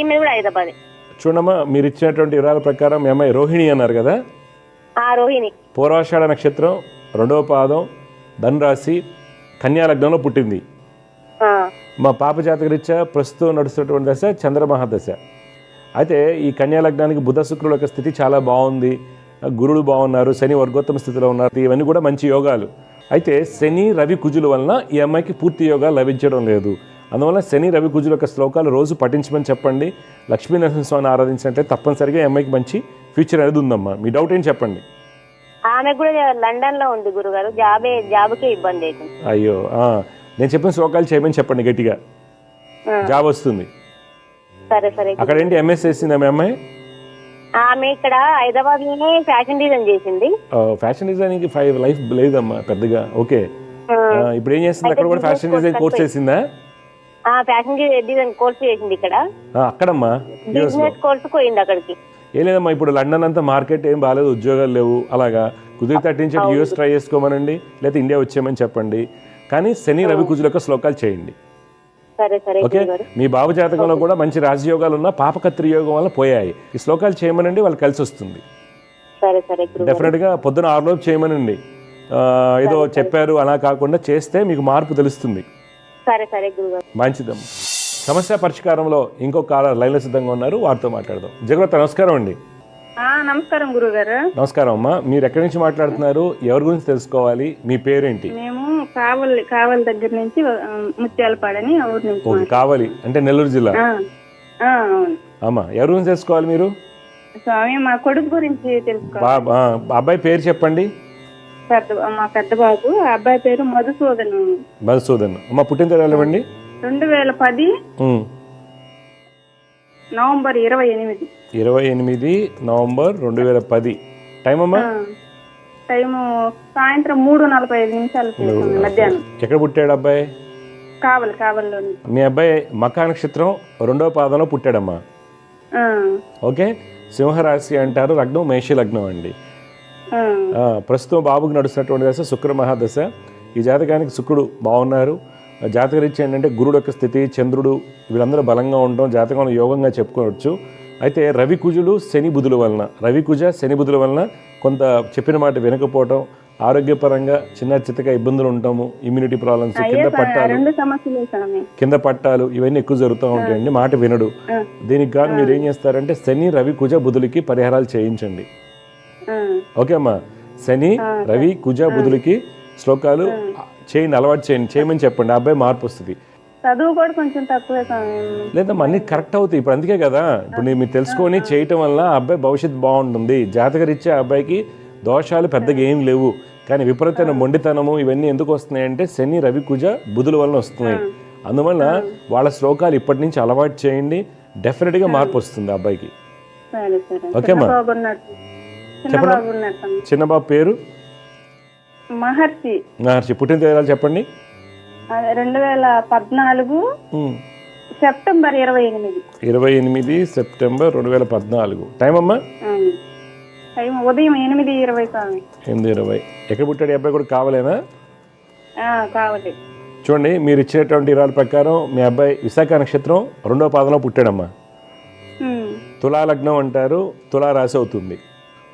Speaker 5: ఈమె కూడా హైదరాబాద్.
Speaker 1: చూడమ్మా, మీరు ఇచ్చినటువంటి వివరాల ప్రకారం మీ అమ్మాయి రోహిణి అన్నారు కదా.
Speaker 5: రోహిణి.
Speaker 1: పూర్వాషాఢ నక్షత్రం, 2వ పాదం, ధనురాశి, కన్యా లగ్నంలో పుట్టింది. మా పాప జాతకరీత్యా ప్రస్తుతం నడుస్తున్నటువంటి దశ చంద్రమహాదశ. అయితే ఈ కన్యా లగ్నానికి బుధ శుక్రుల యొక్క స్థితి చాలా బాగుంది, గురుడు బాగున్నారు, శని వర్గోత్తమ స్థితిలో ఉన్నారు, ఇవన్నీ కూడా మంచి యోగాలు. అయితే శని రవి కుజుల వలన ఈ అమ్మాయికి పూర్తి యోగాలు లభించడం లేదు. అందువల్ల శని రవి కుజుల యొక్క శ్లోకాలు రోజు పఠించమని చెప్పండి. లక్ష్మీ నరసింహస్వామిని ఆరాధించినట్లయితే తప్పనిసరిగా ఈ అమ్మాయికి మంచి ఫ్యూచర్ అనేది ఉందమ్మా. మీ డౌట్ ఏం చెప్పండి.
Speaker 5: ఆమె కూడా లండన్ లో ఉంది గురుగారు, జాబ్కే ఇబ్బంది అవుతుంది.
Speaker 1: అయ్యో, నేను చెప్పిన శ్లోకాలు చేయమని చెప్పండి గట్టిగా, జాబ్ వస్తుంది.
Speaker 5: సరే సరే.
Speaker 1: అక్కడ ఏంటి ఎంఎస్ చేసింది మీ అమ్మాయి?
Speaker 5: ఆమె ఇక్కడ హైదరాబాద్ లోనే ఫ్యాషన్ డిజైన్ చేసింది.
Speaker 1: ఫ్యాషన్ డిజైనింగ్ 5 లైఫ్ లేదమ్మా పెద్దగా. ఓకే, ఇప్పుడు ఏం చేస్తుంది? అక్కడ కూడా ఫ్యాషన్ డిజైన్ కోర్స్ చేసిందా?
Speaker 5: ఫ్యాషన్ డిజైన్ కోర్స్ చేసింది ఇక్కడ.
Speaker 1: అక్కడమ్మా
Speaker 5: బిజినెస్ కోర్స్ పోయింది అక్కడికి.
Speaker 1: ఏ లేదమ్మా, ఇప్పుడు లండన్ అంతా మార్కెట్ ఏం బాగాలేదు, ఉద్యోగాలు లేవు. అలాగా కుదిరితే అట్టించి యూఎస్ ట్రై చేసుకోమనండి, లేకపోతే ఇండియా వచ్చేయమని చెప్పండి. కానీ శని రవి కుజుల యొక్క శ్లోకాలు చేయండి. ఓకే, మీ బాబు జాతకంలో కూడా మంచి రాజయోగాలు ఉన్నా పాపకత్రి యోగం వల్ల పోయాయి. ఈ శ్లోకాలు చేయమనండి, వాళ్ళు కలిసి వస్తుంది. డెఫినెట్ గా పొద్దున 6 లోపు చేయమనండి. ఏదో చెప్పారు అలా కాకుండా చేస్తే మీకు మార్పు తెలుస్తుంది. మంచిదమ్మా. సమస్య పరిష్కారంలో ఇంకొక కాలర్ లైన్లో సిద్ధంగా ఉన్నారు, వారితో మాట్లాడదాం. జగవత నమస్కారం అండి.
Speaker 2: నమస్కారం గురుగారు.
Speaker 1: నమస్కారం అమ్మా, మీరు ఎక్కడి నుంచి మాట్లాడుతున్నారు, ఎవరి గురించి తెలుసుకోవాలి, మీ పేరేంటి?
Speaker 2: మేము కావలి దగ్గర నుంచి ముత్యాలపాడని ఊరు నుంచి.
Speaker 1: కావలి అంటే నెల్లూరు జిల్లా. అమ్మా, ఎవరి గురించి తెలుసుకోవాలి మీరు?
Speaker 2: స్వామి, మా కొడుకు గురించి తెలుసుకోవాలి.
Speaker 1: అబ్బాయి పేరు చెప్పండి.
Speaker 2: మా పెద్ద బాబు, అబ్బాయి పేరు మధుసూదన్.
Speaker 1: అమ్మ, పుట్టిన తేదీ ఇవ్వండి.
Speaker 2: 2010 నవంబర్ 28
Speaker 1: నవంబర్ 2010. టైం అమ్మా?
Speaker 2: టైము సాయంత్రం 3:45 మధ్యాహ్నం.
Speaker 1: ఎక్కడ పుట్టాడు అబ్బాయి?
Speaker 2: కావలిలో. మీ
Speaker 1: అబ్బాయి మకా నక్షత్రం 2వ పాదంలో పుట్టాడమ్మా. ఓకే, సింహరాశి అంటారు, లగ్నం మేష లగ్నం అండి. ప్రస్తుతం బాబుకి నడుస్తున్నటువంటి దశ శుక్ర మహాదశ. ఈ జాతకానికి శుక్రుడు బాగున్నారు. జాతకరీత్యా ఏంటంటే గురుడు యొక్క స్థితి, చంద్రుడు, వీళ్ళందరూ బలంగా ఉండడం జాతకంలో యోగంగా చెప్పుకోవచ్చు. అయితే రవి కుజులు శని బుధుల వలన కొంత చెప్పిన మాట వినకపోవటం, ఆరోగ్యపరంగా చిన్నగా ఇబ్బందులు ఉంటాము, ఇమ్యూనిటీ ప్రాబ్లమ్స్, కింద పట్టాలు ఇవన్నీ ఎక్కువ జరుగుతూ ఉంటాయండి. మాట వినడు. దీనికి గాను మీరు ఏం చేస్తారంటే శని రవి కుజ బుధులకి పరిహారాలు చేయించండి. ఓకే అమ్మా, శని రవి కుజ బుధులకి శ్లోకాలు చేయండి, అలవాటు చేయమని చెప్పండి. అబ్బాయి మార్పు వస్తుంది.
Speaker 2: చదువు కూడా కొంచెం తక్కువే
Speaker 1: లేదమ్మా, అన్ని కరెక్ట్ అవుతాయి. ఇప్పుడు అందుకే కదా, ఇప్పుడు మీరు తెలుసుకొని చేయటం వల్ల అబ్బాయి భవిష్యత్తు బాగుంటుంది. జాతకరీత్యా అబ్బాయికి దోషాలు పెద్దగా ఏం లేవు. కానీ విపరీతమైన మొండితనము ఇవన్నీ ఎందుకు వస్తున్నాయంటే శని రవి కుజ బుధుల వలన వస్తున్నాయి. అందువల్ల వాళ్ళ శ్లోకాలు ఇప్పటి నుంచి అలవాటు చేయండి, డెఫినెట్గా మార్పు వస్తుంది అబ్బాయికి. ఓకేమ్మా, చెప్పండి. చిన్నబాబు పేరు?
Speaker 2: మహర్షి.
Speaker 1: పుట్టిన తేదీ చెప్పండి.
Speaker 2: 2014 సెప్టెంబర్
Speaker 1: 28 సెప్టెంబర్ 2014. టైం అమ్మా?
Speaker 2: ఉదయం 8:20.
Speaker 1: ఎక్కడ పుట్టాడు అబ్బాయి? కూడా కావాలేనా?
Speaker 2: కావాలి.
Speaker 1: చూడండి, మీరు ఇచ్చినటువంటి వివరాల ప్రకారం మీ అబ్బాయి విశాఖ నక్షత్రం 2వ పాదంలో పుట్టాడమ్మా. తులా లగ్నం అంటారు, తులా రాశి అవుతుంది.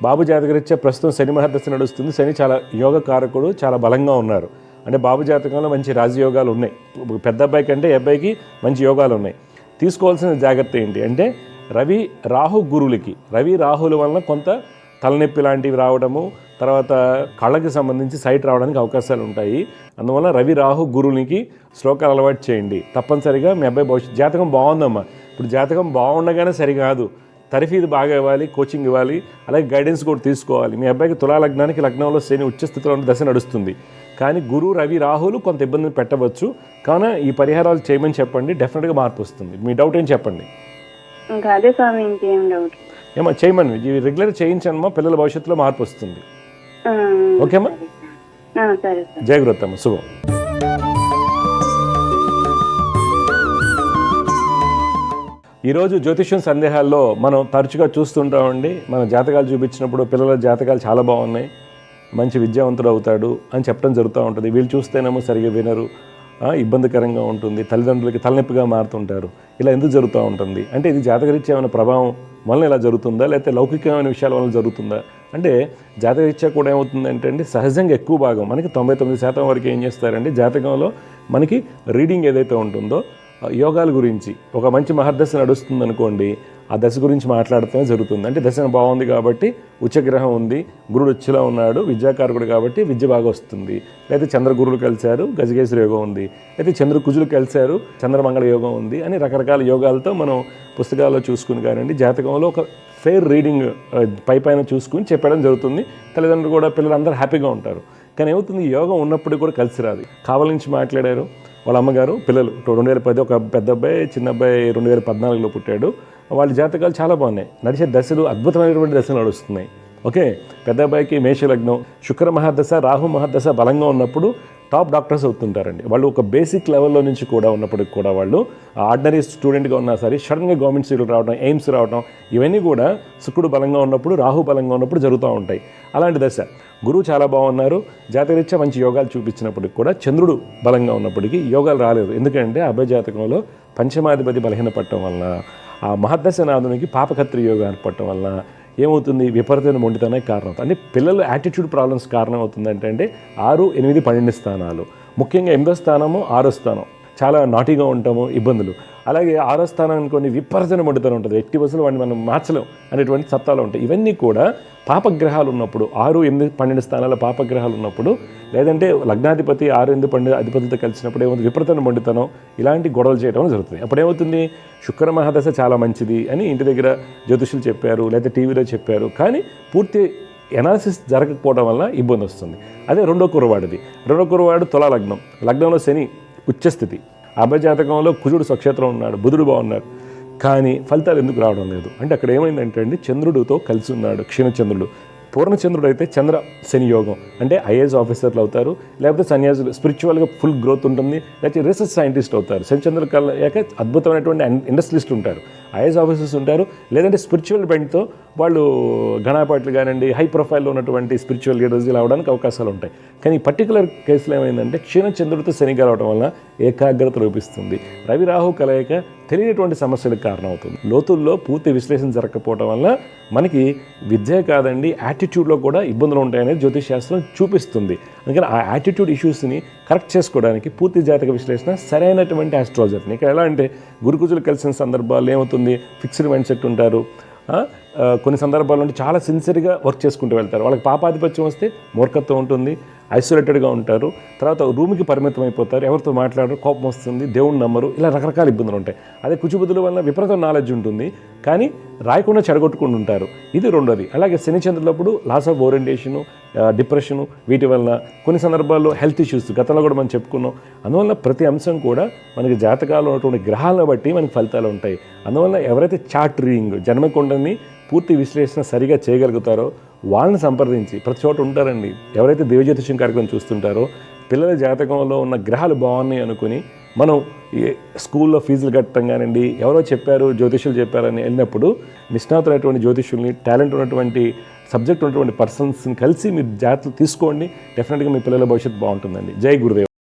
Speaker 1: బాబు జాతకరీత్యా ప్రస్తుతం శని మహర్దశ నడుస్తుంది. శని చాలా యోగ కారకుడు, చాలా బలంగా ఉన్నారు. అంటే బాబు జాతకంలో మంచి రాజయోగాలు ఉన్నాయి. పెద్ద అబ్బాయి కంటే ఈ అబ్బాయికి మంచి యోగాలు ఉన్నాయి. తీసుకోవాల్సిన జాగ్రత్త ఏంటి అంటే రవి రాహుల వలన కొంత తలనొప్పి లాంటివి రావడము, తర్వాత కళ్ళకి సంబంధించి సైట్ రావడానికి అవకాశాలు ఉంటాయి. అందువల్ల రవి రాహు గురువునికి శ్లోకాలు అలవాటు చేయండి. తప్పనిసరిగా మీ అబ్బాయి భవిష్యత్తు. జాతకం బాగుందమ్మా. ఇప్పుడు జాతకం బాగుండగానే సరికాదు, తరఫీదు బాగా ఇవ్వాలి, కోచింగ్ ఇవ్వాలి, అలాగే గైడెన్స్ కూడా తీసుకోవాలి. మీ అబ్బాయికి తులా లగ్నానికి లగ్నంలో శని ఉచ్చస్థితిలో ఉన్న దశ నడుస్తుంది. కానీ గురు రవి రాహులు కొంత ఇబ్బందిని పెట్టవచ్చు. కావున ఈ పరిహారాలు చేయమని చెప్పండి, డెఫినెట్గా మార్పు వస్తుంది. మీ డౌట్ ఏం చెప్పండి.
Speaker 2: ఇంకా అదే స్వామి, ఇంకేం డౌట్
Speaker 1: ఏమో చేయమని ఇవి రెగ్యులర్ చేయించమ్మా, పిల్లల భవిష్యత్తులో మార్పు వస్తుంది. ఓకేమ్మా, జాగ్రత్త అమ్మా, శుభం. ఈరోజు జ్యోతిష్యం సందేహాల్లో మనం తరచుగా చూస్తుంటామండి. మన జాతకాలు చూపించినప్పుడు పిల్లల జాతకాలు చాలా బాగున్నాయి, మంచి విద్యావంతుడు అవుతాడు అని చెప్పడం జరుగుతూ ఉంటుంది. వీళ్ళు చూస్తేనేమో సరిగ్గా వినరు, ఇబ్బందికరంగా ఉంటుంది, తల్లిదండ్రులకి తలనొప్పిగా మారుతుంటారు. ఇలా ఎందుకు జరుగుతూ ఉంటుంది అంటే ఇది జాతకరీత్యా ఏమైనా ప్రభావం వలన ఇలా జరుగుతుందా, లేకపోతే లౌకికమైన విషయాల వలన జరుగుతుందా అంటే జాతకరీత్యా కూడా ఏమవుతుందంటే అండి సహజంగా ఎక్కువ భాగం మనకి 99% వరకు ఏం చేస్తారంటే జాతకంలో మనకి రీడింగ్ ఏదైతే ఉంటుందో యోగాల గురించి ఒక మంచి మహర్దశ నడుస్తుంది అనుకోండి, ఆ దశ గురించి మాట్లాడుతూనే జరుగుతుంది. అంటే దశ బాగుంది కాబట్టి ఉచ్చగ్రహం ఉంది, గురుడు ఉచ్చులో ఉన్నాడు, విద్యాకారకుడు కాబట్టి విద్య బాగా వస్తుంది. లేకపోతే చంద్రగురులు కలిశారు, గజకేశ్వర యోగం ఉంది, అయితే చంద్రకుజులు కలిశారు, చంద్రమంగళ యోగం ఉంది అని రకరకాల యోగాలతో మనం పుస్తకాల్లో చూసుకుని కానివ్వండి జాతకంలో ఒక ఫెయిర్ రీడింగ్ పైన చూసుకుని చెప్పడం జరుగుతుంది. తల్లిదండ్రులు కూడా పిల్లలందరూ హ్యాపీగా ఉంటారు. కానీ ఏమవుతుంది యోగం ఉన్నప్పుడు కూడా కలిసి రాదు. కావాల నుంచి మాట్లాడారు వాళ్ళ అమ్మగారు, పిల్లలు 2010 ఒక పెద్ద అబ్బాయి, చిన్న అబ్బాయి 2014లో పుట్టాడు. వాళ్ళ జాతకాలు చాలా బాగున్నాయి, నడిచే దశలు అద్భుతమైనటువంటి దశలు నడుస్తున్నాయి. ఓకే, పెద్ద అబ్బాయికి మేషలగ్నం, శుక్ర మహాదశ, రాహు మహాదశ బలంగా ఉన్నప్పుడు టాప్ డాక్టర్స్ అవుతుంటారండి. వాళ్ళు ఒక బేసిక్ లెవెల్లో నుంచి కూడా ఉన్నప్పటికి కూడా వాళ్ళు ఆర్డినరీ స్టూడెంట్గా ఉన్నా సరే సడన్గా గవర్నమెంట్ సీట్లు రావడం, ఎయిమ్స్ రావడం, ఇవన్నీ కూడా శుక్రుడు బలంగా ఉన్నప్పుడు, రాహు బలంగా ఉన్నప్పుడు జరుగుతూ ఉంటాయి. అలాంటి దశ గురువు చాలా బాగున్నారు, జాతకరీత్యా మంచి యోగాలు చూపించినప్పటికి కూడా చంద్రుడు బలంగా ఉన్నప్పటికీ యోగాలు రాలేదు. ఎందుకంటే అభయ జాతకంలో పంచమాధిపతి బలహీనపడటం వలన ఆ మహర్దశ నాథునికి పాపకత్రి యోగం ఏర్పడటం వలన ఏమవుతుంది విపరీతమైన మొండితనానికి కారణం అవుతుంది. అంటే పిల్లల యాటిట్యూడ్ ప్రాబ్లమ్స్ కారణం అవుతుంది అంటే 6, 8, 12 స్థానాలు, ముఖ్యంగా 8వ స్థానము 6వ స్థానం చాలా నాటీగా ఉంటాము, ఇబ్బందులు. అలాగే 6వ స్థానం అనుకోని విపరీతమైన మొండితనం ఉంటుంది, ఎట్టి బస్సులు వాడిని మనం మార్చలేం అనేటువంటి సత్తాలు ఉంటాయి. ఇవన్నీ కూడా పాపగ్రహాలు ఉన్నప్పుడు 6, 8, 12 స్థానాల పాపగ్రహాలు ఉన్నప్పుడు, లేదంటే లగ్నాధిపతి 6, 8, 12 అధిపతులతో కలిసినప్పుడు ఏమవుతుంది విపరీతమైన మొండితనం, ఇలాంటి గొడవలు చేయడం జరుగుతుంది. అప్పుడు ఏమవుతుంది శుక్ర మహాదశ చాలా మంచిది అని ఇంటి దగ్గర జ్యోతిషులు చెప్పారు, లేదా టీవీలో చెప్పారు, కానీ పూర్తి ఎనాలిసిస్ జరగకపోవడం వల్ల ఇబ్బంది వస్తుంది. అదే రెండో కురవాడు తులా లగ్నం, లగ్నంలో శని ఉచ్చస్థితి, అభయజాతకంలో కుజుడు స్వక్షేత్రం ఉన్నాడు, బుధుడు బాగున్నారు, కానీ ఫలితాలు ఎందుకు రావడం లేదు అంటే అక్కడ ఏమైందంటే అండి చంద్రుడితో కలిసి ఉన్నాడు క్షీణచంద్రుడు. పూర్ణచంద్రుడు అయితే చంద్ర శని యోగం, అంటే ఐఏఎస్ ఆఫీసర్లు అవుతారు, లేకపోతే సన్యాసులు స్పిరిచువల్గా ఫుల్ గ్రోత్ ఉంటుంది, లేకపోతే రీసెర్చ్ సైంటిస్ట్ అవుతారు. శనిచంద్రుల కల్లాక అద్భుతమైనటువంటి ఇండస్ట్రియలిస్ట్ ఉంటారు, ఐఏఎస్ ఆఫీసర్స్ ఉంటారు, లేదంటే స్పిరిచువల్ బెండ్తో వాళ్ళు ఘనాపాట్లు కానివ్వండి హై ప్రొఫైల్లో ఉన్నటువంటి స్పిరిచువల్ లీడర్స్ ఇలా అవడానికి అవకాశాలు ఉంటాయి. కానీ పర్టికులర్ కేసులో ఏమైందంటే క్షీణచంద్రుడితో శని కలవడం వల్ల ఏకాగ్రత లోపిస్తుంది, రవి రాహు కలయిక తెలియనటువంటి సమస్యలకు కారణమవుతుంది. లోతుల్లో పూర్తి విశ్లేషణ జరగకపోవడం వల్ల మనకి విద్య కాదండి యాటిట్యూడ్లో కూడా ఇబ్బందులు ఉంటాయనేది జ్యోతిష్ శాస్త్రం చూపిస్తుంది. అందుకని ఆ యాటిట్యూడ్ ఇష్యూస్ని కరెక్ట్ చేసుకోవడానికి పూర్తి జాతక విశ్లేషణ సరైనటువంటి ఆస్ట్రాలజర్ని. ఇక్కడ ఎలా అంటే గురుకుజులు కలిసిన సందర్భాల్లో ఏమవుతుంది ఫిక్స్డ్ మైండ్ సెట్ ఉంటారు, కొన్ని సందర్భాల్లో అంటే చాలా సిన్సియర్గా వర్క్ చేసుకుంటూ వెళ్తారు. వాళ్ళకి పాపాధిపత్యం వస్తే మూర్ఖత్వం ఉంటుంది, ఐసోలేటెడ్గా ఉంటారు, తర్వాత రూమ్కి పరిమితం అయిపోతారు, ఎవరితో మాట్లాడరు, కోపం వస్తుంది, దేవుణ్ణి నమ్మరు, ఇలా రకరకాల ఇబ్బందులు ఉంటాయి. అదే కుచుబుద్ధుల వల్ల విపరీత నాలెడ్జ్ ఉంటుంది, కానీ రాయకుండా చెడగొట్టుకుంటూ ఉంటారు. ఇది రెండోది. అలాగే శనిచంద్రులప్పుడు లాస్ ఆఫ్ ఓరియంటేషను, డిప్రెషను, వీటి వల్ల కొన్ని సందర్భాల్లో హెల్త్ ఇష్యూస్ గతంలో కూడా మనం చెప్పుకున్నాం. అందువల్ల ప్రతి అంశం కూడా మనకి జాతకాల్లో ఉన్నటువంటి గ్రహాలను బట్టి మనకి ఫలితాలు ఉంటాయి. అందువల్ల ఎవరైతే చార్ట్ రీడింగ్ జన్మకుండని పూర్తి విశ్లేషణ సరిగా చేయగలుగుతారో వాళ్ళని సంప్రదించి ప్రతి చోట ఉంటారండి. ఎవరైతే దేవజ్యోతిషం కార్యక్రమం చూస్తుంటారో పిల్లల జాతకంలో ఉన్న గ్రహాలు బాగున్నాయి అనుకుని మనం స్కూల్లో ఫీజులు కట్టడం కానివ్వండి, ఎవరో చెప్పారు జ్యోతిషులు చెప్పారని వెళ్ళినప్పుడు నిష్ణాతులైనటువంటి జ్యోతిషుల్ని, టాలెంట్ ఉన్నటువంటి సబ్జెక్ట్ ఉన్నటువంటి పర్సన్స్ని కలిసి మీరు జాగ్రత్తలు తీసుకోండి. డెఫినెట్గా మీ పిల్లల భవిష్యత్తు బాగుంటుందండి. జై గురుదేవ్.